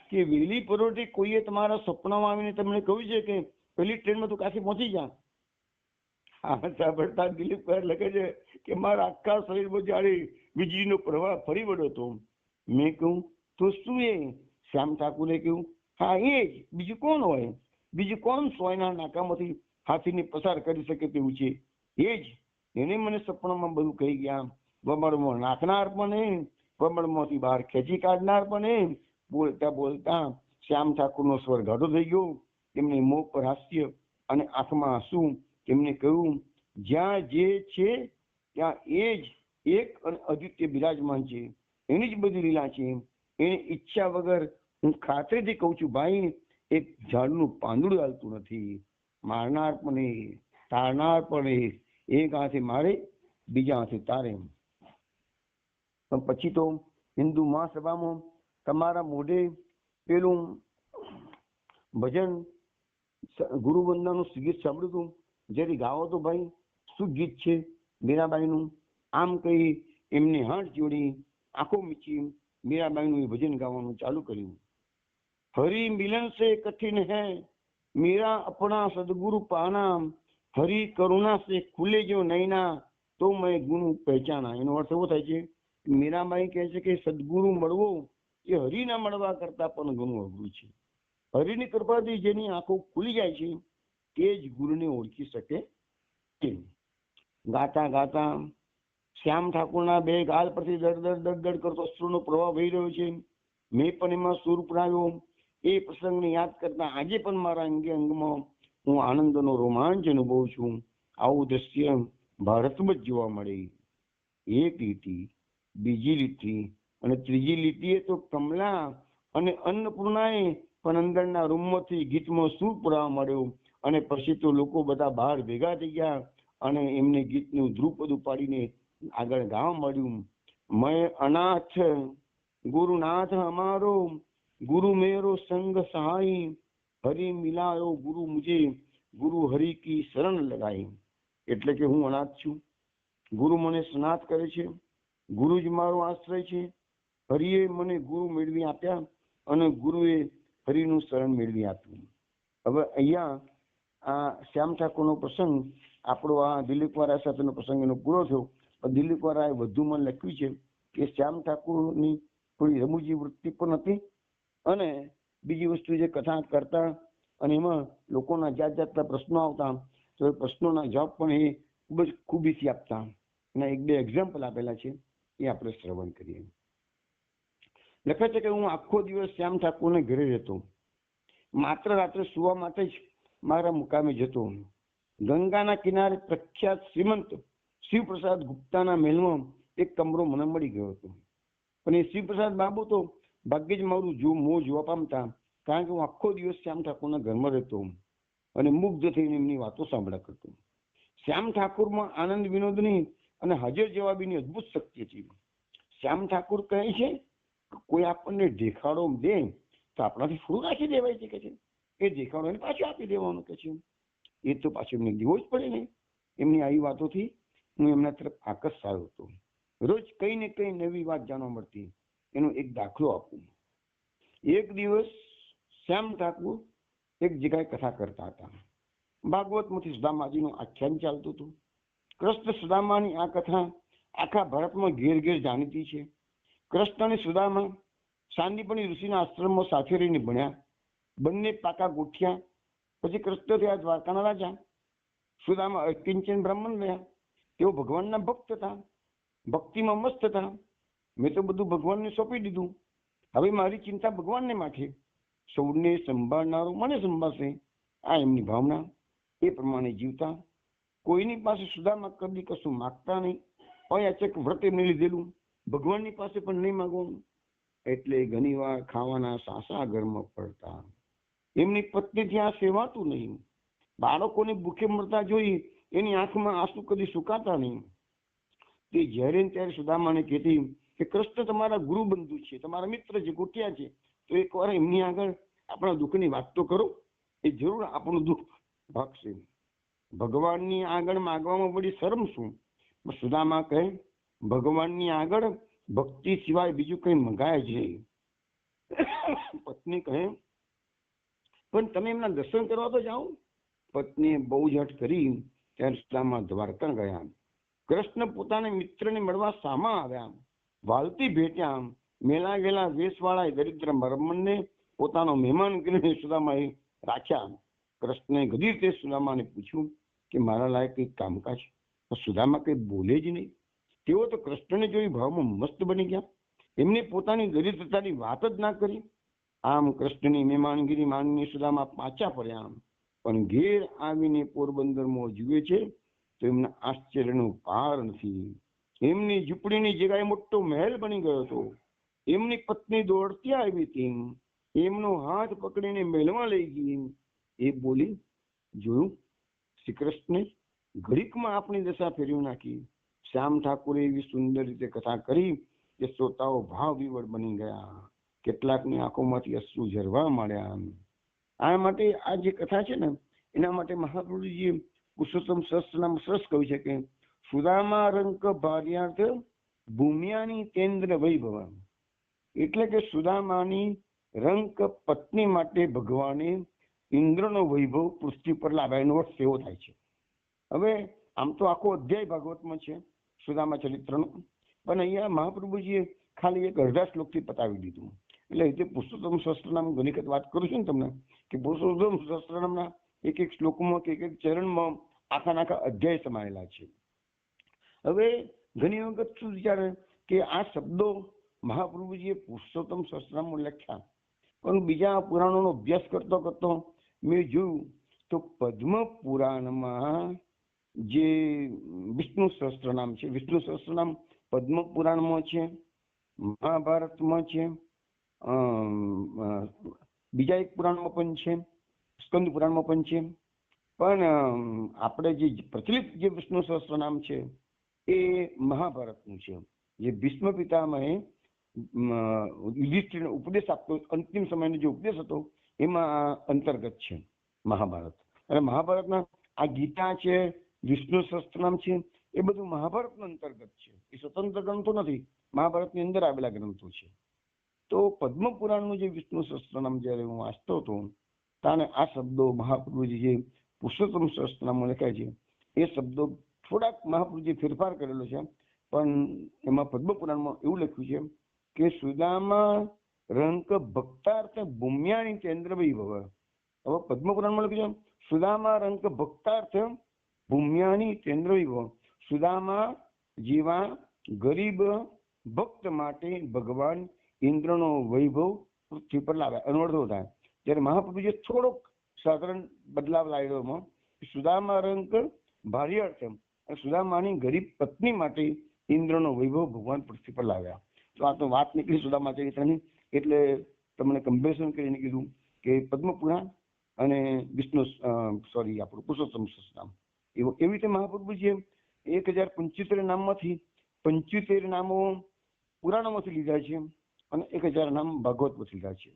કે વહેલી પરોઢે કોઈએ તમારા સપનામાં આવીને તમને કહ્યું છે કે પેલી ટ્રેનમાં તું કાશી પહોંચી જા. આ સાંભળતા દિલીપ લગે છે કે મારા આખા શરીરમાં જાણે વીજળીનો પ્રવાહ ફરી વળ્યો હતો. મેં કહ્યું, તો શું એ? શ્યામ ઠાકુરે કહ્યું, હા એ જ, બીજું કોણ હોય? બીજું કોણ સોયના નાકામાંથી હાથીને પસાર કરી શકે તેવું છે? એ જ, એને મને સપનામાં બધું કહી ગયા. વમળમાં નાખનાર પણ એ, વમળમાંથી બહાર ખેંચી કાઢનાર પણ એ. બોલતા બોલતા શ્યામ ઠાકુરનો સ્વર ગાઢો થઈ ગયો. તેમને મોં પર હાસ્ય અને આંખમાં આંસુ. તેમને કહ્યું, જ્યાં જે છે ત્યાં એ જ એક અને અદ્વિતીય બિરાજમાન છે. એની જ બધી લીલા છે. એની ઈચ્છા વગર હું ખાતરીથી કહું છું ભાઈ, એક ઝાડનું પાંદડું હાલતું નથી. મારનાર પણ એ, તારનાર પણ એ. એક હાથે મારે, બીજા હાથે તારે. પણ પછી તો હિન્દુ મહાસભામાં તમારા મોઢે પેલું ભજન ગુરુવંદનાનું ગીત સાંભળ્યું હતું. જરી ગાવો તો ભાઈ, શું ગીત છે મીરાબાઈનું? આમ કહી એમને હાથ જોડી આંખો મીચી મીરાબાઈનું એ ભજન ગાવાનું ચાલુ કર્યું. હરી મિલન સે કઠિન હૈ मीरा अपना सदगुरु पाना, हरि करुणा से खुले जो नैना तो मैं गुरु पहचाना. એનો અર્થ એવો થાય છે, મીરાબાઈ કહે છે કે સદગુરુ મળવો એ હરિના મળવા કરતા પણ ઘણું અઘરું છે. હરિની કૃપાથી જેની આંખો ખુલી જાય છે તે જ ગુરુને ઓળખી શકે છે. ગાતા ગાતા શ્યામ ઠાકુરના બે ગાલ પરથી દડ કરતો અશ્રુનો પ્રવાહ વહી રહ્યો છે. મેં પણ એમાં સૂર પુરાવ્યો. એ પ્રસંગને યાદ કરતા આજે પણ મારા અંગે અંગમાં હું આનંદનો રોમાંચ અનુભવું છું. આવું દ્રશ્ય ભારતમાં જ જોવા મળે. એક લીટી, બીજી લીટી અને ત્રીજી લીટીએ તો કમલા અને અન્નપૂર્ણાએ પણ અંદરના રૂમમાંથી ગીતમાં સૂર પુરાવા મળ્યો. અને પછી તો લોકો બધા બહાર ભેગા થઈ ગયા અને એમને ગીતનું ધ્રુપદ ઉપાડીને આગળ ગાવા મળ્યું. મેં અનાથ ગુરુનાથ અમારો, गुरु मेरो संग सहाई, हरि मिलायो गुरु मुझे, गुरु हरि की शरण लगाई. એટલે કે હું અનાથ છું, ગુરુ મને સ્નાત કરે છે, ગુરુ જ મારો આશ્રય છે. હરિએ મને ગુરુ મેળવી આપ્યા અને ગુરુએ હરિનું શરણ મેળવી આપ્યું. હવે અહીંયા આ શ્યામ ઠાકોરનો પ્રસંગ આપણો આ દિલીપ મહારાજ સાથેનો પ્રસંગ એનો પૂરો થયો. દિલીપ વરાએ વધુમાં લખ્યું છે કે શ્યામ ઠાકુરની થોડી રમૂજી વૃત્તિ પણ હતી, અને બીજી વસ્તુ જે કથા કરતા અને એમાં લોકોના જાત જાતના પ્રશ્નો આવતા, તો એ પ્રશ્નોના જવાબ પણ એ ખૂબ જ ખૂબીથી આપતા. એના એક બે એક્ઝામ્પલ આપેલા છે, એ આપણે શ્રવણ કરીએ. લખે છે કે હું આખો દિવસ શ્યામ ઠાકુરને ઘરે રહેતો, માત્ર રાત્રે સુવા માટે જ મારા મુકામે જતો. ગંગાના કિનારે પ્રખ્યાત શ્રીમંત શિવપ્રસાદ ગુપ્તાના મહેલમાં એક કમરો મને મળી ગયો હતો, પણ એ શિવપ્રસાદ બાબુ તો ભાગ્યે જ મારું મોં જોવા પામતા, કારણ કે હું આખો દિવસ શ્યામ ઠાકુરના ઘરમાં રહેતો અને મુગ્ધ થઈને એમની વાતો સાંભળ્યા કરતો. શ્યામ ઠાકુરમાં આનંદ વિનોદની અને હાજર જવાબીની અદભુત શક્તિ હતી. શ્યામ ઠાકુર કહે છે કોઈ આપણને દેખાડો દે તો આપણાથી થોડું રાખી દેવાય છે કે છે, એ દેખાડો એને પાછું આપી દેવાનું કે છે, એ તો પાછું એમને દેવો જ પડે ને. એમની આવી વાતોથી હું એમના તરફ આકર્ષાયો હતો. રોજ કઈ ને કઈ નવી વાત જાણવા મળતી. એનો એક દાખલો આપું. એક દિવસ શ્યામ ઠાકુર એક જગ્યાએ કથા કરતા હતા. ભાગવતમાંથી સુદામાજીનું આખ્યાન ચાલતું હતું. કૃષ્ણ સુદામાની આ કથા આખા ભારતમાં ઘેર ઘેર જાણીતી છે. કૃષ્ણ અને સુદામા સાંદીપની ઋષિના આશ્રમમાં સાથે રહીને ભણ્યા. બંને પાકા ગોઠિયા. પછી કૃષ્ણ થયા દ્વારકાના રાજા, સુદામા અકિંચન બ્રાહ્મણ રહ્યા. તેઓ ભગવાનના ભક્ત હતા, ભક્તિમાં મસ્ત હતા. મેં તો બધું ભગવાનને સોંપી દીધું, હવે મારી ચિંતા ભગવાનને માટે. સૌને સંભાળનારો મને સંભાળશે, આ એમની ભાવના. એ પ્રમાણે જીવતા. કોઈની પાસે સુદામા કદી કશું માગતા નહીં. અયાચક વ્રત એમને લીધેલું, ભગવાનની પાસે પણ નહીં માગવાનું. એટલે ઘણી વાર ખાવાના સાસા ઘરમાં પડતા. એમની પત્ની ત્યાં સેવાતું નહીં. બાળકોને ભૂખે મરતા જોઈ એની આંખમાં આંસુ કદી સુકાતા નહીં. તે જ્યારે ત્યારે સુદામાને કહેતી કે કૃષ્ણ તમારા ગુરુ બંધુ છે, તમારા મિત્ર છે, ગોઠિયા છે, તો એકવાર એમની આગળ આપણા દુઃખની વાત તો કરો, એ જરૂર આપણું દુઃખ ભાગશે. ભગવાનની આગળ માગવામાં વળી શરમ શું? સુદામા કહે ભગવાનની આગળ ભક્તિ સિવાય બીજું કઈ મંગાય છે. પત્ની કહે પણ તમે એમના દર્શન કરવા તો જાઓ. પત્નીએ બહુ જ હઠ કરી. ત્યારે સુદામા દ્વારકા ગયા. કૃષ્ણ પોતાના મિત્રને મળવા સામા આવ્યા. વાલતી ભેટ્યા. મેલા ગયેલા વેશવાળા દરિદ્ર બ્રાહ્મણને પોતાનો મહેમાન કરીને સુદામાએ રાખ્યા. કૃષ્ણે ગદીર તે સુદામાને પૂછ્યું કે મારા લાયક કઈ કામકાજ? સુદામા કઈ બોલે જ નહીં. તેઓ તો કૃષ્ણને જોઈ ભાવમાં મસ્ત બની ગયા. એમને પોતાની દરિદ્રતાની વાત જ ના કરી. આમ કૃષ્ણની મહેમાનગીરી માનીને સુદામા પાછા ફર્યા. પણ ઘેર આવીને પોરબંદરમાં જુએ છે તો એમના આશ્ચર્યનો પાર નથી. એમની ઝૂંપડીની જગ્યાએ મોટો મહેલ બની ગયો હતો. એમની પત્ની દોડતી આવી હતી. એમનો હાથ પકડીને મહેલમાં લઈ ગઈ. એ બોલી જોયું શ્રી કૃષ્ણે ઘડીકમાં આપણી દશા ફેરવી નાખી. શ્યામ ઠાકુરે એવી સુંદર રીતે કથા કરી કે શ્રોતાઓ ભાવ વિવળ બની ગયા. કેટલાકની આંખોમાંથી અશ્રુ ઝરવા માંડ્યા. આ માટે આ જે કથા છે ને એના માટે મહાપ્રભુજીએ પુરુષોત્તમ સહસ્ત્રનામ સરસ કહ્યું છે કે સુદામા રંક ભાર્યાર્થ ભૂમિયાની તેન્દ્ર વૈભવ. એટલે કે સુદામાની રંક પત્ની માટે ભગવાને ઇન્દ્રનો વૈભવ પૃથ્વી પર લાવ્યા. એનો અર્થ એવો થાય છે. હવે આમ તો આખો અધ્યાય ભાગવતમાં છે સુદામા ચરિત્રનો, પણ અહીંયા મહાપ્રભુજીએ ખાલી એક અડધા શ્લોકથી પતાવી દીધું. એટલે એ પુરુષોત્તમ સહસ્ત્રનામ ઘણી વખત વાત કરું છું ને તમને કે પુરુષોત્તમ સહસ્ત્રનામના એક એક શ્લોકમાં કે એક ચરણમાં આખા અધ્યાય સમાયેલા છે. હવે ઘણી વખત શું વિચારે કે આ શબ્દો મહાપ્રભુજીએ પુરુષોત્તમ સહસ્ત્રનામમાં લખ્યા, પણ બીજા પુરાણોનો અભ્યાસ કરતો કરતો મેં જોયું તો પદ્મ પુરાણમાં જે વિષ્ણુ સહસ્ત્રનામ છે, વિષ્ણુ સહસ્ત્રનામ પદ્મ પુરાણમાં છે, મહાભારતમાં છે, બીજા એક પુરાણમાં પણ છે, સ્કંદ પુરાણમાં પણ છે. પણ આપણે જે પ્રચલિત જે વિષ્ણુ સહસ્ત્રનામ છે એ મહાભારતનું છે. જે ભીષ્મ પિતામહે યુધિષ્ઠિરને ઉપદેશ આપતો અંતિમ સમયનો જે ઉપદેશ હતો એમાં અંતર્ગત છે મહાભારત. અને મહાભારતના આ ગીતા છે, વિષ્ણુ સહસ્ત્રનામ છે, એ બધું મહાભારતનો અંતર્ગત છે. એ સ્વતંત્ર ગ્રંથો નથી, મહાભારતની અંદર આવેલા ગ્રંથો છે. તો પદ્મ પુરાણનું જે વિષ્ણુ સહસ્ત્રનામ જયારે હું વાંચતો હતો ત્યારે આ શબ્દો મહાપ્રભુજી જે પુરુષોત્તમ સહસ્ત્રનામમાં લખાય છે એ શબ્દો થોડાક મહાપ્રભુજી ફેરફાર કરેલો છે. પણ એમાં પદ્મપુરાણમાં એવું લખ્યું છે કે સુદામા રંક ભક્તાર્થ ભૂમ્યાની ચંદ્રભી ભવ. હવે પદ્મપુરાણમાં લખ્યું છે સુદામા રંક ભક્તાર્થ ભૂમ્યાની ચંદ્રભી ભવ. સુદામા જેવા ગરીબ ભક્ત માટે ભગવાન ઇન્દ્રનો વૈભવ પૃથ્વી પર લાવ્યા. અનુવાદ થાય ત્યારે મહાપ્રભુજીએ થોડોક સાધારણ બદલાવ લાવ્યો એમાં. સુદામા રંક ભારી અર્થ સુદામાની ગરીબ પત્ની માટે ઇન્દ્રનો વૈભવ ભગવાન પૃથ્વી પર લાવ્યા. તો આ તો વાત નીકળી સુદામા ચરિત્રની, એટલે તમને કમ્પેરિઝન કરીને કીધું કે પદ્મપુરાણ અને વિષ્ણુ આપણું પુરુષોત્તમ સહસ્રનામ એવી રીતે મહાપ્રભુજીએ 1075 નામમાંથી 75 નામો પુરાણોમાંથી લીધા છે અને 1000 નામ ભાગવતમાંથી લીધા છે.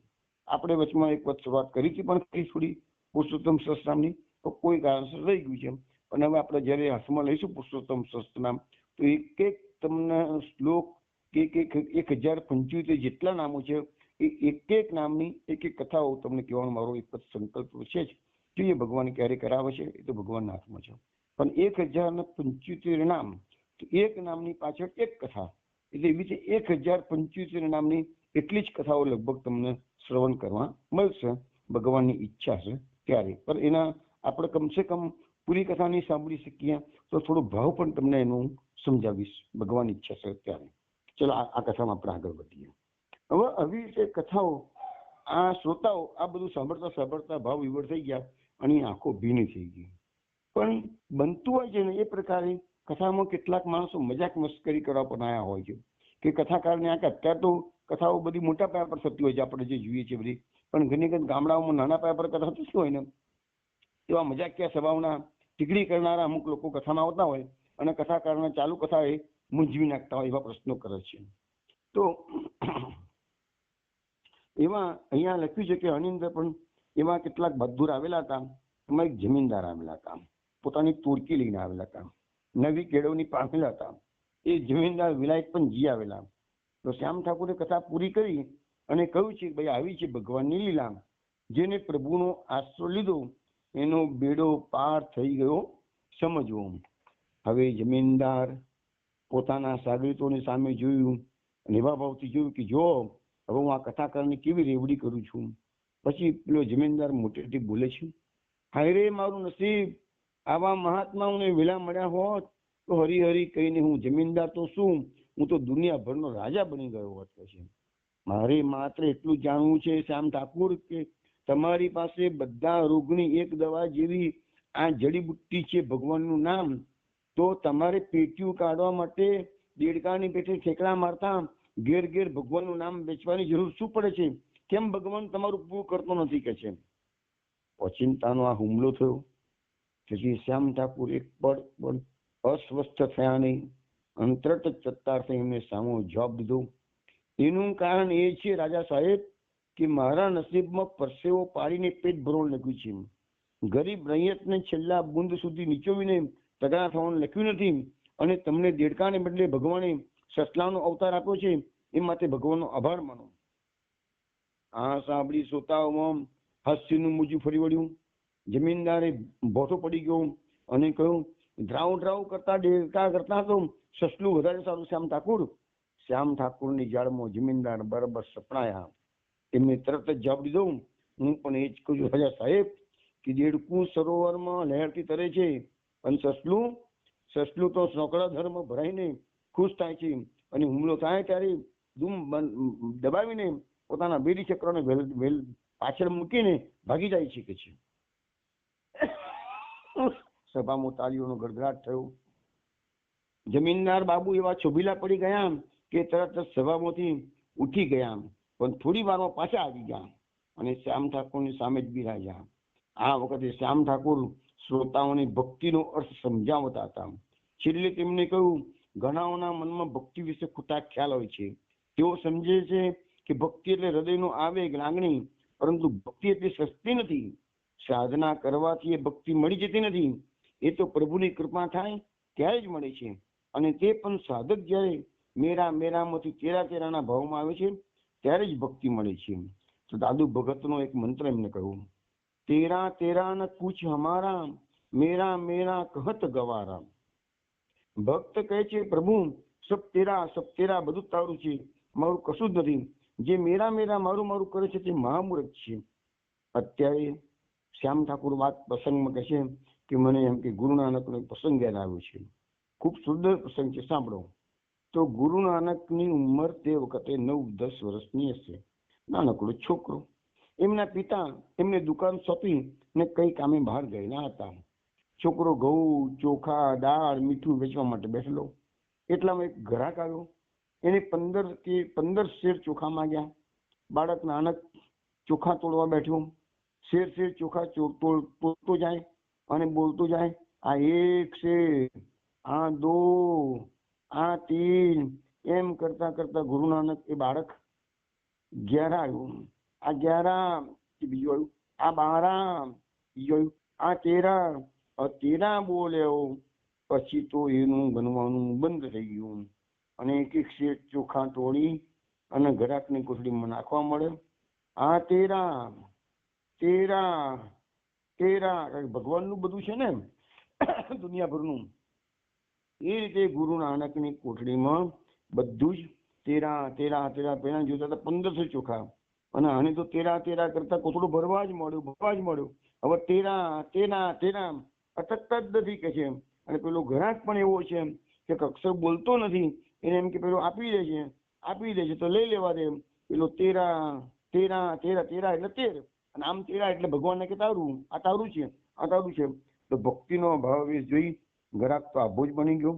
આપણે વચમાં એક વખત શરૂઆત કરી હતી પણ થોડી પુરુષોત્તમ સહસ્રનામની, તો કોઈ કારણસર રહી ગયું છે. અને હવે આપણે જયારે હાથમાં લઈશું પુરુષોત્તમ સહસ્રનામ તો એક એક તમને શ્લોક એક 1075 જેટલા નામો છે એ એક એક નામની એક એક કથાઓ તમને કહેવાનો મારો એક જ સંકલ્પ છે જ. જોઈએ ભગવાન ક્યારે કરાવે છે એ તો ભગવાનના હાથમાં છે. પણ 1075 નામ, તો એક નામની પાછળ એક કથા, એટલે એવી રીતે 1075 નામની એટલી જ કથાઓ લગભગ તમને શ્રવણ કરવા મળશે, ભગવાનની ઈચ્છા છે ત્યારે. પણ એના આપણે કમસે કમ પૂરી કથા નહીં સાંભળી શકીએ તો થોડો ભાવ પણ તમને એનું સમજાવીશ, ભગવાનની ઈચ્છા છે ત્યારે. ચલો આ કથામાં આપણે આગળ વધીએ. હવે આવી રીતે કથાઓ આ શ્રોતાઓ આ બધું સાંભળતા સાંભળતા ભાવ વિવર થઈ ગયા અને આંખો ભીની થઈ ગઈ. પણ બનતું હોય છે ને એ પ્રકારે કથામાં કેટલાક માણસો મજાક મસ્કરી કરવા પણ આવ્યા હોય છે કે કથાકારને અત્યારે તો કથાઓ બધી મોટા પાયા પર થતી હોય છે, આપણે જે જોઈએ છીએ બધી. પણ ઘણી વખત ગામડાઓમાં નાના પાયા પર કથા થતી હોય ને એવા મજાકિયા સ્વભાવના ટીકડી કરનારા અમુક લોકો કથામાં આવતા હોય અને કથાકારના ચાલુ કથા એ મૂંઝવી નાખતા હોય એવા પ્રશ્નો કરે છે. તો એમાં અહીંયા લખ્યું છે કે આની અંદર પણ એવા કેટલાક બહાદુર આવેલા હતા. એમાં એક જમીનદાર આવેલા હતા, પોતાની તોડકી લઈને આવેલા હતા, નવી કેળવણી પામેલા હતા. એ જમીનદાર વિલાયત પણ જી આવેલા. તો શ્યામ ઠાકુરે કથા પૂરી કરી અને કહ્યું છે ભાઈ આવી છે ભગવાનની લીલા, જેને પ્રભુનો આશરો લીધો એનો બેડો પાર થઈ ગયો સમજવો. હવે જમીનદાર પોતાના સાગરીતોની સામે જોયું અને એવા ભાવથી જોયું કે જો હવે હું આ કથાકારની કેવી રેવડી કરું છું. પછી પેલો જમીનદાર મોટેથી બોલે છે, હાય રે મારું નસીબ, આવા મહાત્માઓને વેલા મળ્યા હોત તો હરી હરી કહીને હું જમીનદાર તો શું, હું તો દુનિયાભરનો રાજા બની ગયો હોત. છે મારે માત્ર એટલું જાણવું છે શ્યામ ઠાકુર કે તમારી પાસે બધા રોગની એક દવા જેવી આ જડીબુટ્ટી છે ભગવાનનું નામ, તો તમારે પેટીયું કાઢવા માટે દેડકાની પેટે ઠેકડા મારતા ઘેર ઘેર ભગવાનનું નામ વેચવાની જરૂર શું પડે છે? કેમ ભગવાન તમારું પૂરું કરતો નથી કે છે. ઓચિંતાનો આ હુમલો થયો. તેથી શ્યામ ઠાકુર એક પણ અસ્વસ્થ થયા નહીં, અંતરટ ચત્તાર થઈ એમને સામો જવાબ દીધો. એનું કારણ એ છે રાજા સાહેબ કે મારા નસીબમાં પરસેવો પાડીને પેટ ભરવું લખ્યું છે. ગરીબ રૈયતને છેલ્લા બુંદ સુધી નીચોવીને તગડા થવાનું લખ્યું નથી. અને તમને દેડકાને બદલે ભગવાને સસલાનો અવતાર આપ્યો છે એ માટે ભગવાનનો આભાર માનો. આ સાંભળી શ્રોતાઓમાં હાસ્યનું મોજું ફરી વળ્યું. જમીનદારે ભોથો પડી ગયો અને કહ્યું, ડ્રાઉ ડ્રાઉ કરતા દેડકા કરતા તો સસલું વધારે સારું શ્યામ ઠાકુર. શ્યામ ઠાકુરની જાળમાં જમીનદાર બરાબર સપડાયા. એમને તરત જ જવાબ દીધો, હું પણ એ જ કહું છું રાજા સાહેબ કે દેડકું સરોવરમાં લહેરથી તરે છે અને સસલું તો સોકડા ધર્મ ભરાઈને ખુશ થાય છે અને હુમલો થાય ત્યારે ધૂમ દબાવીને પોતાના બેડી ચક્રને પાછળ મૂકીને ભાગી જાય છે કે છે. સભામાં તાળીઓનો ગડગડાટ થયો. જમીનદાર બાબુ એવા છોભીલા પડી ગયા કે તરત જ સભામાંથી ઉઠી ગયા, પણ થોડી વારમાં પાછા આવી ગયા અને શ્યામ ઠાકોરની સામે જ બિરાજ્યા. આ વખતે શ્યામ ઠાકોર શ્રોતાઓને ભક્તિનો અર્થ સમજાવતા હતા. છેલ્લે તેમને કહ્યું, ઘણાઓના મનમાં ભક્તિ વિશે ખોટા ખ્યાલ હોય છે. તેઓ સમજે છે કે ભક્તિ એટલે હૃદયનો આવેગ, લાગણી, પરંતુ ભક્તિ એટલી સસ્તી નથી. સાધના કરવાથી એ ભક્તિ મળી જતી નથી. એ તો પ્રભુની કૃપા થાય ત્યારે જ મળે છે. અને તે પણ સાધક જ્યારે મેરા મેરામાંથી તેરા તેરાના ભાવમાં આવે છે ત્યારે જ ભક્તિ મળે છે. તો દાદુ ભગતનો એક મંત્ર એમને કહ્યું, તેરા તેરા ન કુછ હમારા, મેરા મેરા કહત ગવારા. ભક્ત કહે છે પ્રભુ સબ તેરા બધું તારું છે, મારું કશું જ નથી. જે મેરા મેરા મારું મારું કરે છે તે મહામૂર્ખ છે. અત્યારે શ્યામ ઠાકુર વાત પ્રસંગમાં કહે છે કે મને એમ કે ગુરુ નાનકનો પ્રસંગ યાદ આવ્યો છે. ખૂબ સુંદર પ્રસંગ છે, સાંભળો. તો ગુરુ નાનકની ઉંમર તે વખતે 9-10 વર્ષની હશે. નાનકડો છોકરો. એમના પિતા એમને દુકાન સોંપી ને કઈ કામે બહાર ગયેલા હતા. છોકરો ઘઉં, ચોખા, દાળ, મીઠું વેચવા માટે બેઠેલો. એટલામાં એક ગ્રાહક આવ્યો. એને 15 શેર ચોખા માંગ્યા. બાળક નાનક ચોખા તોડવા બેઠો. શેર ચોખા તોડતો જાય અને બોલતો જાય, આ 1 શેર, આ 2, આ 3, એમ કરતા કરતા ગુરુ નાનક એ બાળક 11 આવ્યું. આ 11, બીજું આવ્યું, આ 12, બીજું આવ્યું, આ 13 બોલ્યો. પછી તો એનું બનવાનું બંધ થઈ ગયું અને એક શેર ચોખા તોડી અને ગ્રાહકની કોથળીમાં નાખવા મળે. આ 13 ભગવાનનું બધું છે ને, દુનિયાભરનું. એ રીતે ગુરુ નાનકની કોઠડીમાં બધું જ 13 પહેલા જોતા હતા 1500 ચોખા, અને આને તો 13 કરતા કોથળું ભરવા જ મળ્યું. હવે 13 અટકતા જ નથી કે છે. અને પેલો ગ્રાહક પણ એવો છે કે અક્ષર બોલતો નથી, એને એમ કે પેલો આપી દે છે તો લઈ લેવા દે. પેલો 13 એટલે 13, અને આમ 13 એટલે ભગવાનને કે આ તારું છે. તો ભક્તિનો ભાવ જોઈ ગ્રાહક તો આભો જ બની ગયો.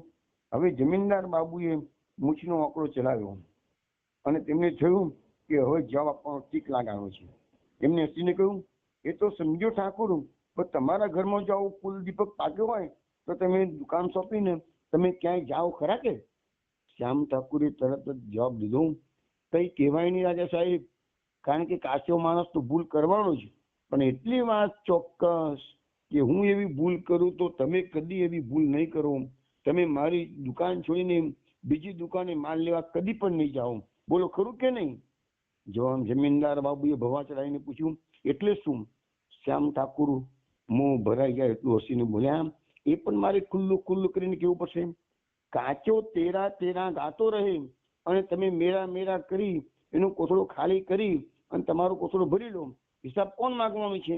હવે જમીનદાર બાબુએ મૂછનો આંકડો ચલાવ્યો અને તેમને થયું કે હવે જવાબ આપવાનો ઠીક લાગાયો છે. એમને હસીને કહ્યું, એ તો સમજો ઠાકોર, પણ તમારા ઘરમાં જો આવું કુલદીપક પાક્યો હોય તો તમે દુકાન સોંપીને તમે ક્યાંય જાઓ ખરા કે? શ્યામ ઠાકુરે તરત જ જવાબ દીધો, કઈ કહેવાય નહીં રાજા સાહેબ, કારણ કે કાચો માણસ તો ભૂલ કરવાનો જ, પણ એટલી વાત ચોક્કસ કે હું એવી ભૂલ કરું તો તમે કદી એવી ભૂલ નહીં કરો. તમે મારી દુકાન છોડીને બીજી દુકાને માલ લેવા કદી પણ નહીં જાઓ. બોલો ખરું કે નહીં? જમીનદાર બાબુએ ભવા ચડાવીને પૂછ્યું, એટલે શું? શ્યામ ઠાકુર મોં ભરાઈ ગયા એટલું હસીને બોલ્યા, એ પણ મારે ખુલ્લું કરીને કેવું પડશે. કાચો 13 ગાતો રહે અને તમે મેરા કરી એનો કોથળો ખાલી કરી અને તમારો કોથળો ભરી લો, હિસાબ કોણ માંગવાનું છે?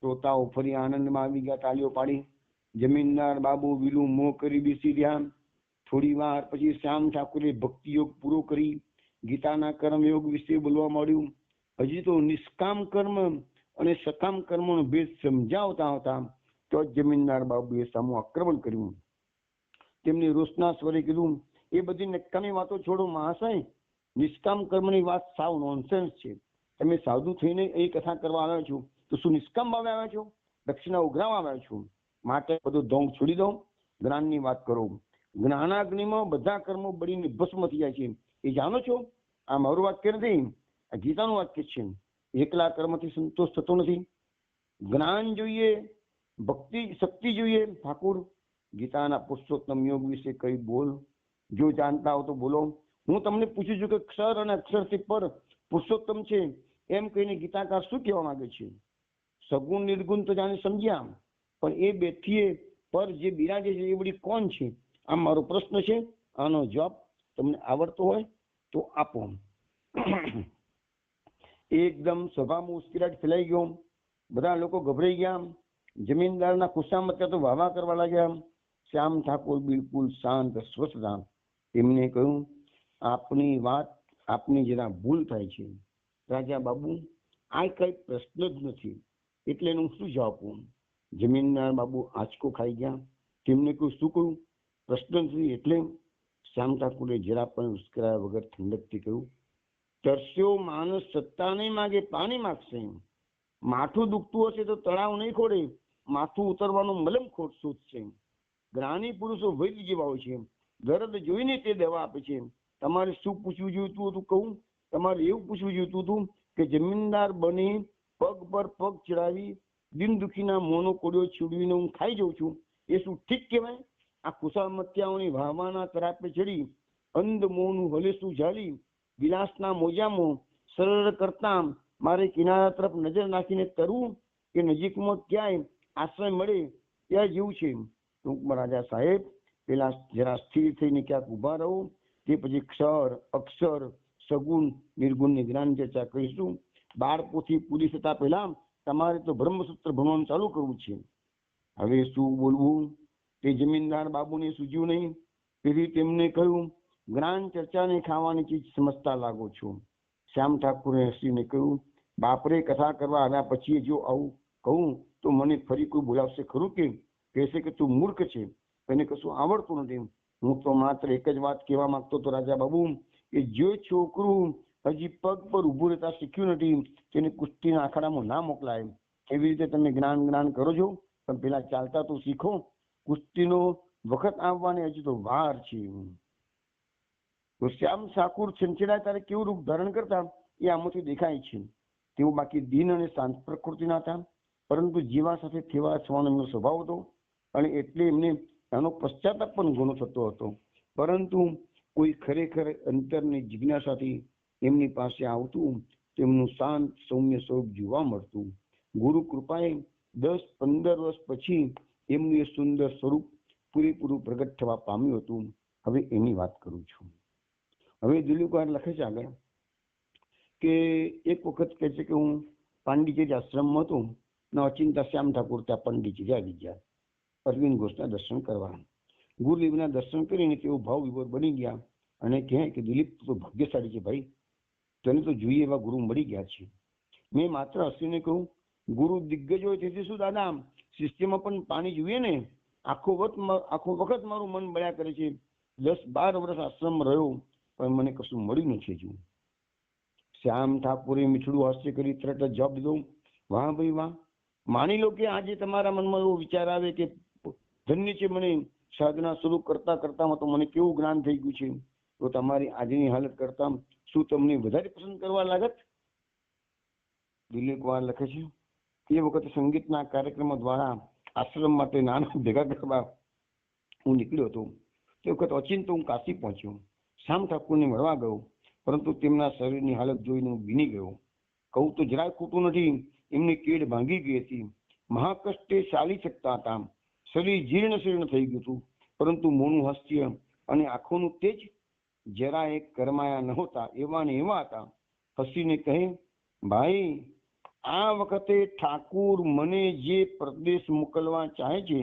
શ્રોતાઓ ફરી આનંદમાં આવી ગયા, તાળીઓ પાડી. જમીનદાર બાબુ વિલું મોં કરી બેસી રહ્યા. થોડી વાર પછી શ્યામ ઠાકુરે ભક્તિ યોગ પૂરો કરી ગીતાના કર્મયોગ વિશે બોલવા માંડ્યું. હજી તો નિષ્કામ કર્મ અને સકામ કર્મનો ભેદ સમજાવતા હતા તો જમીનદાર બાબુએ સામું આક્રમણ કર્યું. તેમની રોષના સ્વરે કીધું, એ બધી નકામી વાતો છોડો મહાશય, નિષ્કામ કર્મની વાત સાવ નોનસેન્સ છે. તમે સાધુ થઈને એ કથા કરવા આવ્યા છો તો શું નિષ્કામ ભાવે આવ્યા છો? દક્ષિણા ઉઘરાવા આવ્યા છો? માટે બધું ઢોંગ છોડી દો, જ્ઞાનની વાત કરો. જ્ઞાનાગ્નિમાં બધા કર્મો બળીને ભસ્મ થઈ જાય છે, એ જાણો છો? આ મારું વાક્ય નથી, આ ગીતાનું વાક્ય છે. એકલા કર્મથી સંતોષ થતો નથી, જ્ઞાન જોઈએ, ભક્તિ શક્તિ જોઈએ. ઠાકુર, ગીતાના પુરુષોત્તમ યોગ વિશે કઈ બોલ, જો જાણતા હો તો બોલો. હું તમને પૂછું છું કે ક્ષર અને અક્ષરથી પર પુરુષોત્તમ છે એમ કહીને ગીતાકાર શું કહેવા માંગે છે? સગુણ નિર્ગુણ તો જાણે સમજ્યા, પણ એ બેઠીએ પર જે બિરાજે છે એ વળી કોણ છે? આ મારો પ્રશ્ન છે. આનો જવાબ તમને આવડતો હોય તો આપો. એકદમ સભામાં ઉશ્કેરાટ ફેલાઈ ગયો. બધા લોકો ગભરાઈ ગયા. જમીનદારના ખુશામત તો વાવા કરવા લાગ્યા. શ્યામ ઠાકોર બિલકુલ શાંત સ્વસ્થ હતા. એમને કહ્યું, આપની જરા ભૂલ થાય છે રાજા બાબુ, આ કઈ પ્રશ્ન જ નથી, એટલે એનું શું જવાબ આપું? જમીનદાર બાબુ આંચકો ખાઈ ગયા. તેમને કહ્યું, શું કહ્યું? પ્રશ્ન નથી એટલે? શ્યામ ઠાકુરે જરા પણ ઉશ્કેરાયા વગર ઠંડકથી કહ્યું, તરસ્યો માણસ સત્તા નહીં માગે, પાણી માગશે. માથું દુખતું હશે તો તળાવ નહીં ખોડે, માથું ઉતરવાનો મલમ શોધશે. જ્ઞાની પુરુષો વૈદ્ય જેવા હોય છે, દર્દ જોઈને તે દવા આપે છે. તમારે શું પૂછવું જોઈતું હતું કહું? તમારે એવું પૂછવું જોઈતું હતું કે જમીનદાર બની પગ પર પગ ચડાવી દિન દુખીના મોનો કોડિયો છીડવીને હું ખાઈ જાઉં છું, એ શું ઠીક કહેવાય? આ કુશામત્યાઓની વાહવાના તરાપે ચડી અંધ મોનું હલેસું ઝાલી વિલાસના મોજામાં સરળ કરતા મારે કિનારા તરફ નજર નાખીને તરવું કે નજીકમાં ક્યાંય આશ્રય મળે ત્યાં જેવું છે. ટૂંકમાં રાજા સાહેબ, પેલા જરા સ્થિર થઈને ક્યાંક ઉભા રહો, તે પછી ક્ષર અક્ષર સગુણ નિર્ગુણની જ્ઞાન ચર્ચા કરીશું. 12 પોથી પૂરી થતા પહેલા તમારે તો બ્રહ્મસૂત્ર ભણવાનું ચાલુ કરવું છે. હવે શું બોલવું તે જમીનદાર બાબુને સૂઝ્યું નહીં. તેથી તેમને કહ્યું, જ્ઞાન ચર્ચાને ખાવાની ચીજ સમજતા લાગો છો. શ્યામ ઠાકુરે હસીને કહ્યું, બાપરે, કથા કરવા આવ્યા પછી જો આવું કહું તો મને ફરી કોઈ બોલાવશે ખરું? કે કહેશે કે તું મૂર્ખ છે, એને કશું આવડતું નથી. હું તો માત્ર એક જ વાત કહેવા માંગતો હતો રાજા બાબુ, કે જે છોકરું હજી પગ પર ઉભું રહેતા શીખ્યું નથી તેને કુસ્તીના અખાડામાં ના મોકલાય. એવી રીતે તમે જ્ઞાન કરો છો, પણ પેલા ચાલતા તો શીખો. કુસ્તીનો વખત આવવાની હજી તો વાર છે. તો શ્યામ ઠાકુર છંછેડાય ત્યારે કેવું રૂપ ધારણ કરતા એ આમાંથી દેખાય છે. તેઓ બાકી દીન અને શાંત પ્રકૃતિના હતા, પરંતુ જીવા સાથે થેવા થવાનો એમનો સ્વભાવ હતો, અને એટલે એમને એનો પશ્ચાતાપ પણ ઘણો થતો હતો. પરંતુ કોઈ ખરેખર અંતરની જિજ્ઞાસાથી એમની પાસે આવતું તેમનું શાંત સૌમ્ય સ્વરૂપ જોવા મળતું. ગુરુ કૃપાએ 10-15 વર્ષ પછી એમનું એ સુંદર સ્વરૂપ પૂરેપૂરું પ્રગટ થવા પામ્યું હતું. હવે એની વાત કરું છું. હવે દિલીપકુમાર લખે છે આગળ કે એક વખત કહે છે કે હું પાંડિચેરી આશ્રમમાં હતો ને અચિંતા શ્યામ ઠાકુર ત્યાં પાંડિચેરી આવી ગયા અરવિંદ ઘોષના દર્શન કરવા. ગુરુદેવના દર્શન કરીને તેઓ ભાવ વિભોર બની ગયા અને કહે કે દિલીપ તો ભાગ્યશાળી છે ભાઈ, તને તો જોઈએ એવા ગુરુ મળી ગયા છે. મેં માત્ર હસીને કહું, ગુરુ દિગ્ગજ હોય તેથી શું દાદા, શિષ્યમાં પણ પાણી જોઈએ ને. આખો વખત મારું મન બળ્યા કરે છે. 10-12 વર્ષ આશ્રમ રહ્યો પણ મને કશું મળ્યું નથી હજુ. શ્યામ ઠાકુરે મીઠડું હાસ્ય કરી તરત જ જવાબ દીધો, વાહ ભાઈ વાહ, માની લો કે આજે તમારા મનમાં એવો વિચાર આવે કે ધન્ય છે મને, સાધના શરૂ કરતા કરતામાં તો મને કેવું જ્ઞાન થઈ ગયું છે, તો તમારી આજની હાલત કરતા શું તમને વધારે પસંદ કરવા લાગત? દિલીપકુમાર લખે છે, એ વખતે સંગીતના કાર્યક્રમો દ્વારા આશ્રમ માટે નાના ભેગા કરવા હું નીકળ્યો હતો. તે વખત અચિંતો હું કાશી પહોંચ્યો. શ્યામ ઠાકુરને મળવા ગયો, પરંતુ તેમના શરીરની હાલત જોઈને હું બીની ગયો. કહું તો જરાય ખોટું નથી, એમની કેડ ભાંગી ગઈ હતી, મહાકષ્ટે ચાલી શકતા હતા, શરીર જીર્ણ શીર્ણ થઈ ગયું હતું, પરંતુ મોનું હાસ્ય અને આંખોનું તેજ જરા એક કરમાયા નહોતા, એવા ને એવા હતા. હસીને કહે, ભાઈ, આ વખતે ઠાકુર મને જે પ્રદેશ મોકલવા ચાહે છે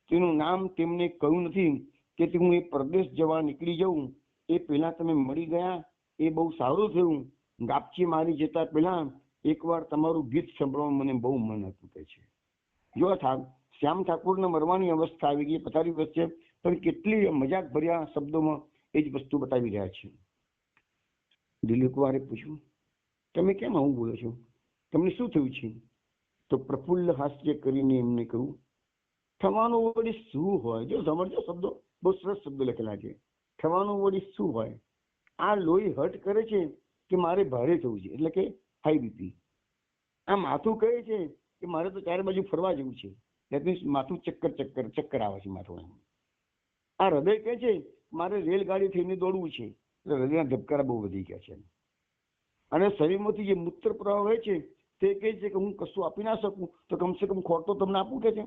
તેનું નામ તેમને કહ્યું નથી કે હું એ પ્રદેશ જવા નીકળી જાઉં એ પહેલા તમે મળી ગયા, એ બહુ સારું થયું. ગાપચી મારી જતા પહેલા એકવાર તમારું ગીત સાંભળવા મને બહુ મન હતું કે છે. જો શ્યામ ઠાકુરને મરવાની અવસ્થા આવી ગઈ, પથારી વચ્ચે, પણ કેટલી મજાક ભર્યા શબ્દોમાં એ જ વસ્તુ બતાવી રહ્યા છે. દિલીપકુમારે પૂછ્યું, તમે કેમ આવું બોલો છો? તમને શું થયું છે? તો પ્રફુલ્લ હાસ્ય કરીને એમને કહ્યું, થવાનું વળી શું હોય? જો સમજો શબ્દો, બહુ સરસ શબ્દો લખેલા છે. થવાનું વળી શું હોય? આ લોહી હટ કરે છે કે મારે ભારે થવું છે, એટલે કે હાઈ બીપી. આ માથું કહે છે કે મારે તો ચારે બાજુ ફરવા જવું છે, દેટ મીન્સ માથું ચક્કર આવે છે માથું. આ હૃદય કહે છે મારે રેલગાડી થઈને દોડવું છે, એટલે હૃદયના ધબકારા બહુ વધી ગયા છે. અને શરીરમાંથી જે મૂત્ર પ્રવાહ હોય છે તે કહે છે કે હું કશું આપી ના શકું, તો કમસે કમ ખોટ તો તમને આપું કે છે,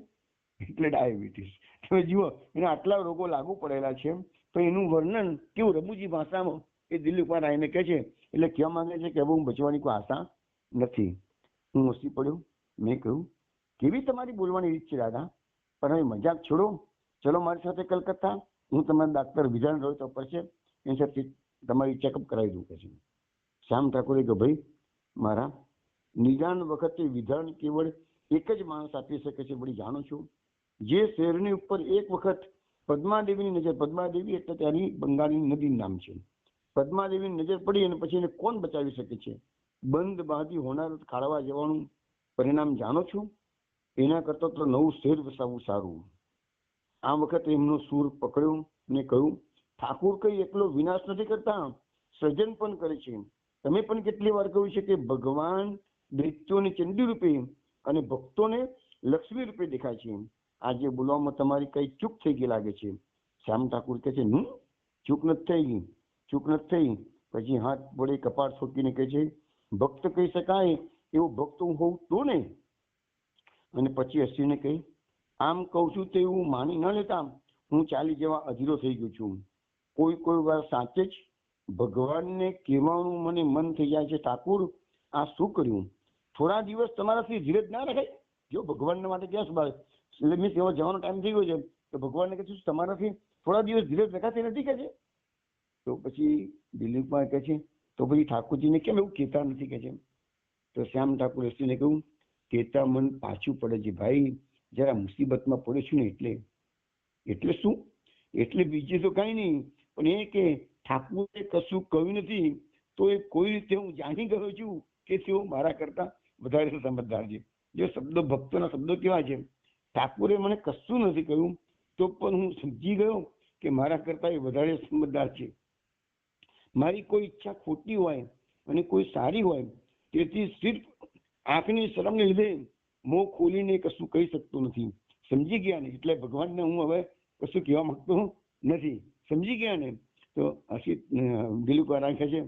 એટલે ડાયાબિટીસ. તમે જુઓ, એને આટલા રોગો લાગુ પડેલા છે, તો એનું વર્ણન કેવું રમૂજી ભાષામાં એ દિલીપકુમાર આઈને કહે છે. એટલે કહેવા માંગે છે કે હવે હું બચવાની કોઈ આશા નથી. હું હસી પડ્યો. મેં કહ્યું, કેવી તમારી બોલવાની રીત છે દાદા, પણ હવે મજાક છોડો, ચલો મારી સાથે કલકત્તા, હું તમારા ડાક્ટર વિધાન રહ્યો તો પડશે, એની સાથે તમારી ચેકઅપ કરાવી દઉં કે છે. શ્યામ ઠાકુરે કે ભાઈ મારા, નિદાન વખતે વિધાન કેવળ એક જ માણસ આપી શકે છે, વળી જાણો છો, જે શેરની ઉપર એક વખત પદ્માદેવીની નજર, પદ્માદેવી એટલે ત્યાંની બંગાળની નદીનું નામ છે, પદ્માદેવીની નજર પડી અને પછી એને કોણ બચાવી શકે છે? બંધ બાંધી હોનાર ખાળવા જવાનું પરિણામ જાણો છો? એના કરતાં તો નવું શહેર વસાવવું સારું. આ વખતે એમનો સૂર પકડ્યો ને કહ્યું, ઠાકુર કઈ એકલો વિનાશ નથી કરતા, સર્જન પણ કરે છે. તમે પણ કેટલી વાર કહ્યું છે કે ભગવાન દૈત્યોને ચંડી રૂપે અને ભક્તોને લક્ષ્મી રૂપે દેખાય છે. આજે બોલવામાં તમારી કઈ ચૂક થઈ ગઈ લાગે છે. શ્યામ ઠાકુર કહે છે, ચૂક નથી થઈ. પછી હાથ વડે કપાળ ઠોકીને કહે છે, ભક્ત કહી શકાય એવો ભક્ત હું હોઉં તો ને? અને પછી હસીને કહે, આમ કહું છું તે એવું માની ન લેતા, હું ચાલી જવા અધીરો થઈ ગયો છું. કોઈ વાર સાચે જ ભગવાનને કહેવાનું મને મન થઈ જાય છે, ઠાકુર આ શું કર્યું? થોડા દિવસ તમારાથી ધીરજ ના રખાય? જો ભગવાનને માટે ક્યાં સંભાળે, એટલે મેં તેમાં જવાનો ટાઈમ થઈ ગયો છે તો ભગવાનને કહે છે તમારાથી થોડા દિવસ ધીરજ રખાતી નથી કે છે? તો પછી દિલીપમાં કહે છે તો પછી ઠાકોરજીને કેમ એવું કહેતા નથી કે છે? તો શ્યામ ઠાકુર હસીને કહ્યું, કહેતા મન પાછું પડે છે ભાઈ, જરા મુસીબતમાં પડે છું ને એટલે શું? એટલે બીજું તો કઈ નહીં, પણ એ કે ઠાકુરે કશું કહ્યું નથી તો એ કોઈ રીતે હું જાણી ગયો છું કે તેઓ મારા કરતા વધારે સમજદાર છે. જો શબ્દો ભક્તોના શબ્દો કેવા છે, ઠાકુરે મને કશું નથી કહ્યું તો પણ હું સમજી ગયો કે મારા કરતા એ વધારે સમજદાર છે. મારી કોઈ ઈચ્છા ખોટી હોય અને કોઈ સારી હોય, તેથી સિર્ફ આંખની શરમને લીધે મોં ખોલીને કશું કહી શકતો નથી. સમજી ગયા ને? એટલે ભગવાનને હું હવે કશું કહેવા માંગતો નથી. સમજી ગયા ને? તો હસી દિલીપ રાખે છે.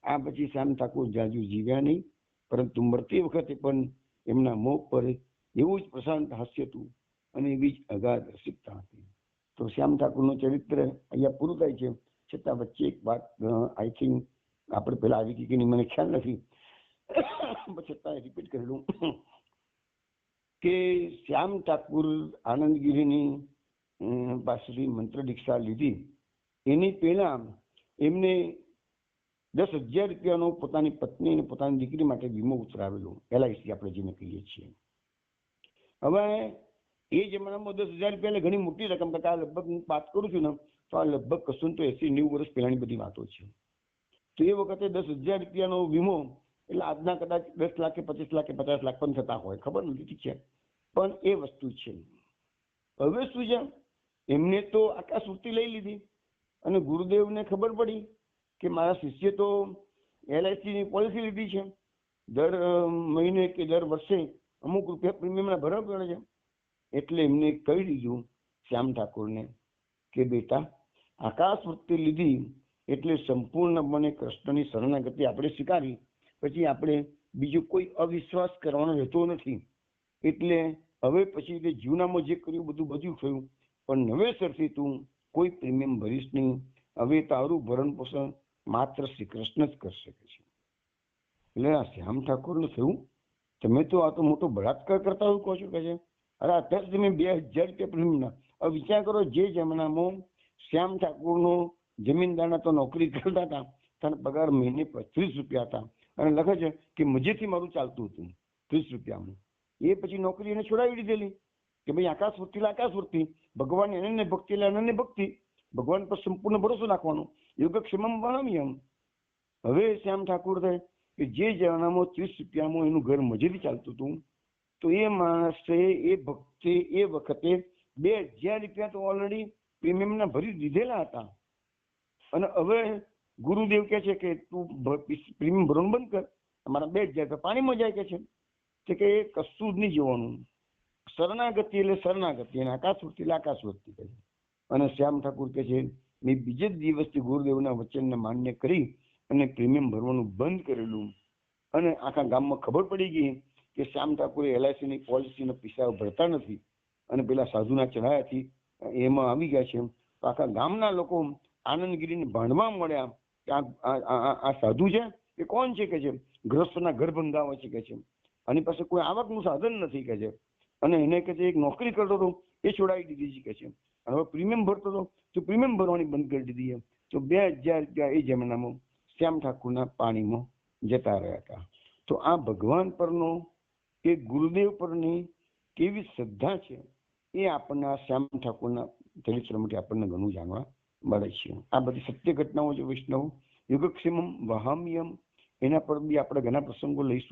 આ પછી શ્યામ ઠાકોર જાજુ જીવ્યા નહીં, પરંતુ મરતી વખતે પણ એમના મોં પર એવું જ પ્રશાંત હાસ્ય હતું અને એવી જ અગાધ રસિકતા હતી. તો શ્યામ ઠાકોરનું ચરિત્ર અહીંયા પૂરું થાય છે. છતાં વચ્ચે એક વાત આઈ થિંક આપણે પેલા આવી ગઈ કે મને ખ્યાલ નથી, છતાં રિપીટ કરેલું કે શ્યામ ઠાકુર આનંદગીરીની પાસેથી મંત્ર દીક્ષા લીધી એની પહેલા એમને 10,000 રૂપિયાનો પોતાની પત્ની અને પોતાની દીકરી માટે વીમો ઉતરાવેલો, LIC આપણે જેને કહીએ છીએ. હવે એ જમાનામાં 10,000 રૂપિયા એટલે ઘણી મોટી રકમ, આ લગભગ હું વાત કરું છું ને તો આ લગભગ કશું તો 80-90 વર્ષ પહેલાની બધી વાતો છે. તો એ વખતે 10,000 રૂપિયાનો વીમો એટલે આજના કદાચ 10 લાખ કે 25 લાખ કે 50 લાખ પણ થતા હોય, ખબર નથી, ઠીક છે, પણ એ વસ્તુ છે. હવે શું છે, એમને તો આખા સુરતી લઈ લીધી અને ગુરુદેવને ખબર પડી કે મારા શિષ્ય તો LIC ની પોલિસી લીધી છે, દર મહિને કે દર વર્ષે અમુક રૂપિયા પ્રીમિયમ ભરવા પડે છે. એટલે એમને કહી દીધું શ્યામ ઠાકોરને કે બેટા, આકાશ વૃત્તિ લીધી એટલે સંપૂર્ણપણે કૃષ્ણની શરણાગતિ આપણે સ્વીકારી, પછી આપણે બીજો કોઈ અવિશ્વાસ કરવાનો રહેતો નથી. એટલે હવે પછી તે જીવનામાં જે કર્યું બધું થયું, પણ નવેસરથી તું કોઈ પ્રીમિયમ ભરીશ નહીં. હવે તારું ભરણ પોષણ માત્ર શ્રી કૃષ્ણ જ કરી શકે છે. એટલે આ શ્યામ ઠાકોરને થયું, તમે તો આ તો મોટો બળાત્કાર કરતા એવું કહો છો કે છે? અરે અત્યારે તમે 2,000 રૂપિયા પ્રીમિયમના, હવે વિચાર કરો, જે જમાનામાં શ્યામ ઠાકોરનો જમીનદારના તો નોકરી કરતા હતા, તેને પગાર મહિને 30 રૂપિયા હતા, અને લખે છે કે મજેથી મારું ચાલતું હતું 30 રૂપિયામાં. એ પછી નોકરી એને છોડાવી દીધેલી કે ભાઈ આકાશ વૃત્તિ, ભગવાન અનન્ય ભક્તિ એટલે અનન્ય ભક્તિ, ભગવાન પર સંપૂર્ણ ભરોસો રાખવાનો, યોગક્ષેમમ વહામ્યહમ. હવે શ્યામ ઠાકોર થાય કે જે જમાનામાં 30 રૂપિયામાં એનું ઘર મજેથી ચાલતું હતું, તો એ માણસે એ ભક્તે એ વખતે 2,000 રૂપિયા તો ઓલરેડી પ્રીમિયમના ભરી દીધેલા હતા. અને હવે ગુરુદેવ કહે છે કે તું પ્રીમિયમ ભરવાનું બંધ કર, અમારા 2,000 રૂપિયા પાણીમાં જાય કે છે કે એ કશું જ નહીં જોવાનું. શરણાગતિ એટલે શરણાગતિ, અને આકાશવૃત્તિ એટલે આકાશવૃત્તિ કહે છે. અને શ્યામ ઠાકુર કહે છે મેં બીજે જ દિવસથી ગુરુદેવના વચનને માન્ય કરી અને પ્રીમિયમ ભરવાનું બંધ કરેલું. અને આખા ગામમાં ખબર પડી ગઈ કે શ્યામ ઠાકુરે LIC ની પોલિસીનો પૈસા ભરતા નથી અને પેલા સાધુના ચઢાયાથી એમાં આવી ગયા છે. તો આખા ગામના લોકો આનંદગીરીને ભાંડવા મળ્યા કે આ સાધુ છે એ કોણ છે કે છે, ગૃહસ્થના ઘર ભંગાવે છે કે છે, આની પાસે કોઈ આવકનું સાધન નથી કે છે, અને એને કે છે એક નોકરી કરતો હતો એ છોડાવી દીધી છે કે છે, અને હવે પ્રીમિયમ ભરતો હતો તો પ્રીમિયમ ભરવાની બંધ કરી દીધી છે. તો 2,000 રૂપિયા એ જમાનામાં શ્યામ ઠાકુરના પાણીમાં જતા રહ્યા હતા. તો આ ભગવાન પરનો કે ગુરુદેવ પરની કેવી શ્રદ્ધા છે એ આપણને શ્યામ ઠાકોરના ચરિત્રમાંથી આપણને ઘણું જાણવા મળે છે. આ બધી સત્ય ઘટનાઓ છે વૈષ્ણવ. યોગક્ષેમમ વહામ્યમ, એના પર બી આપણે ઘણા પ્રસંગો લઈશું.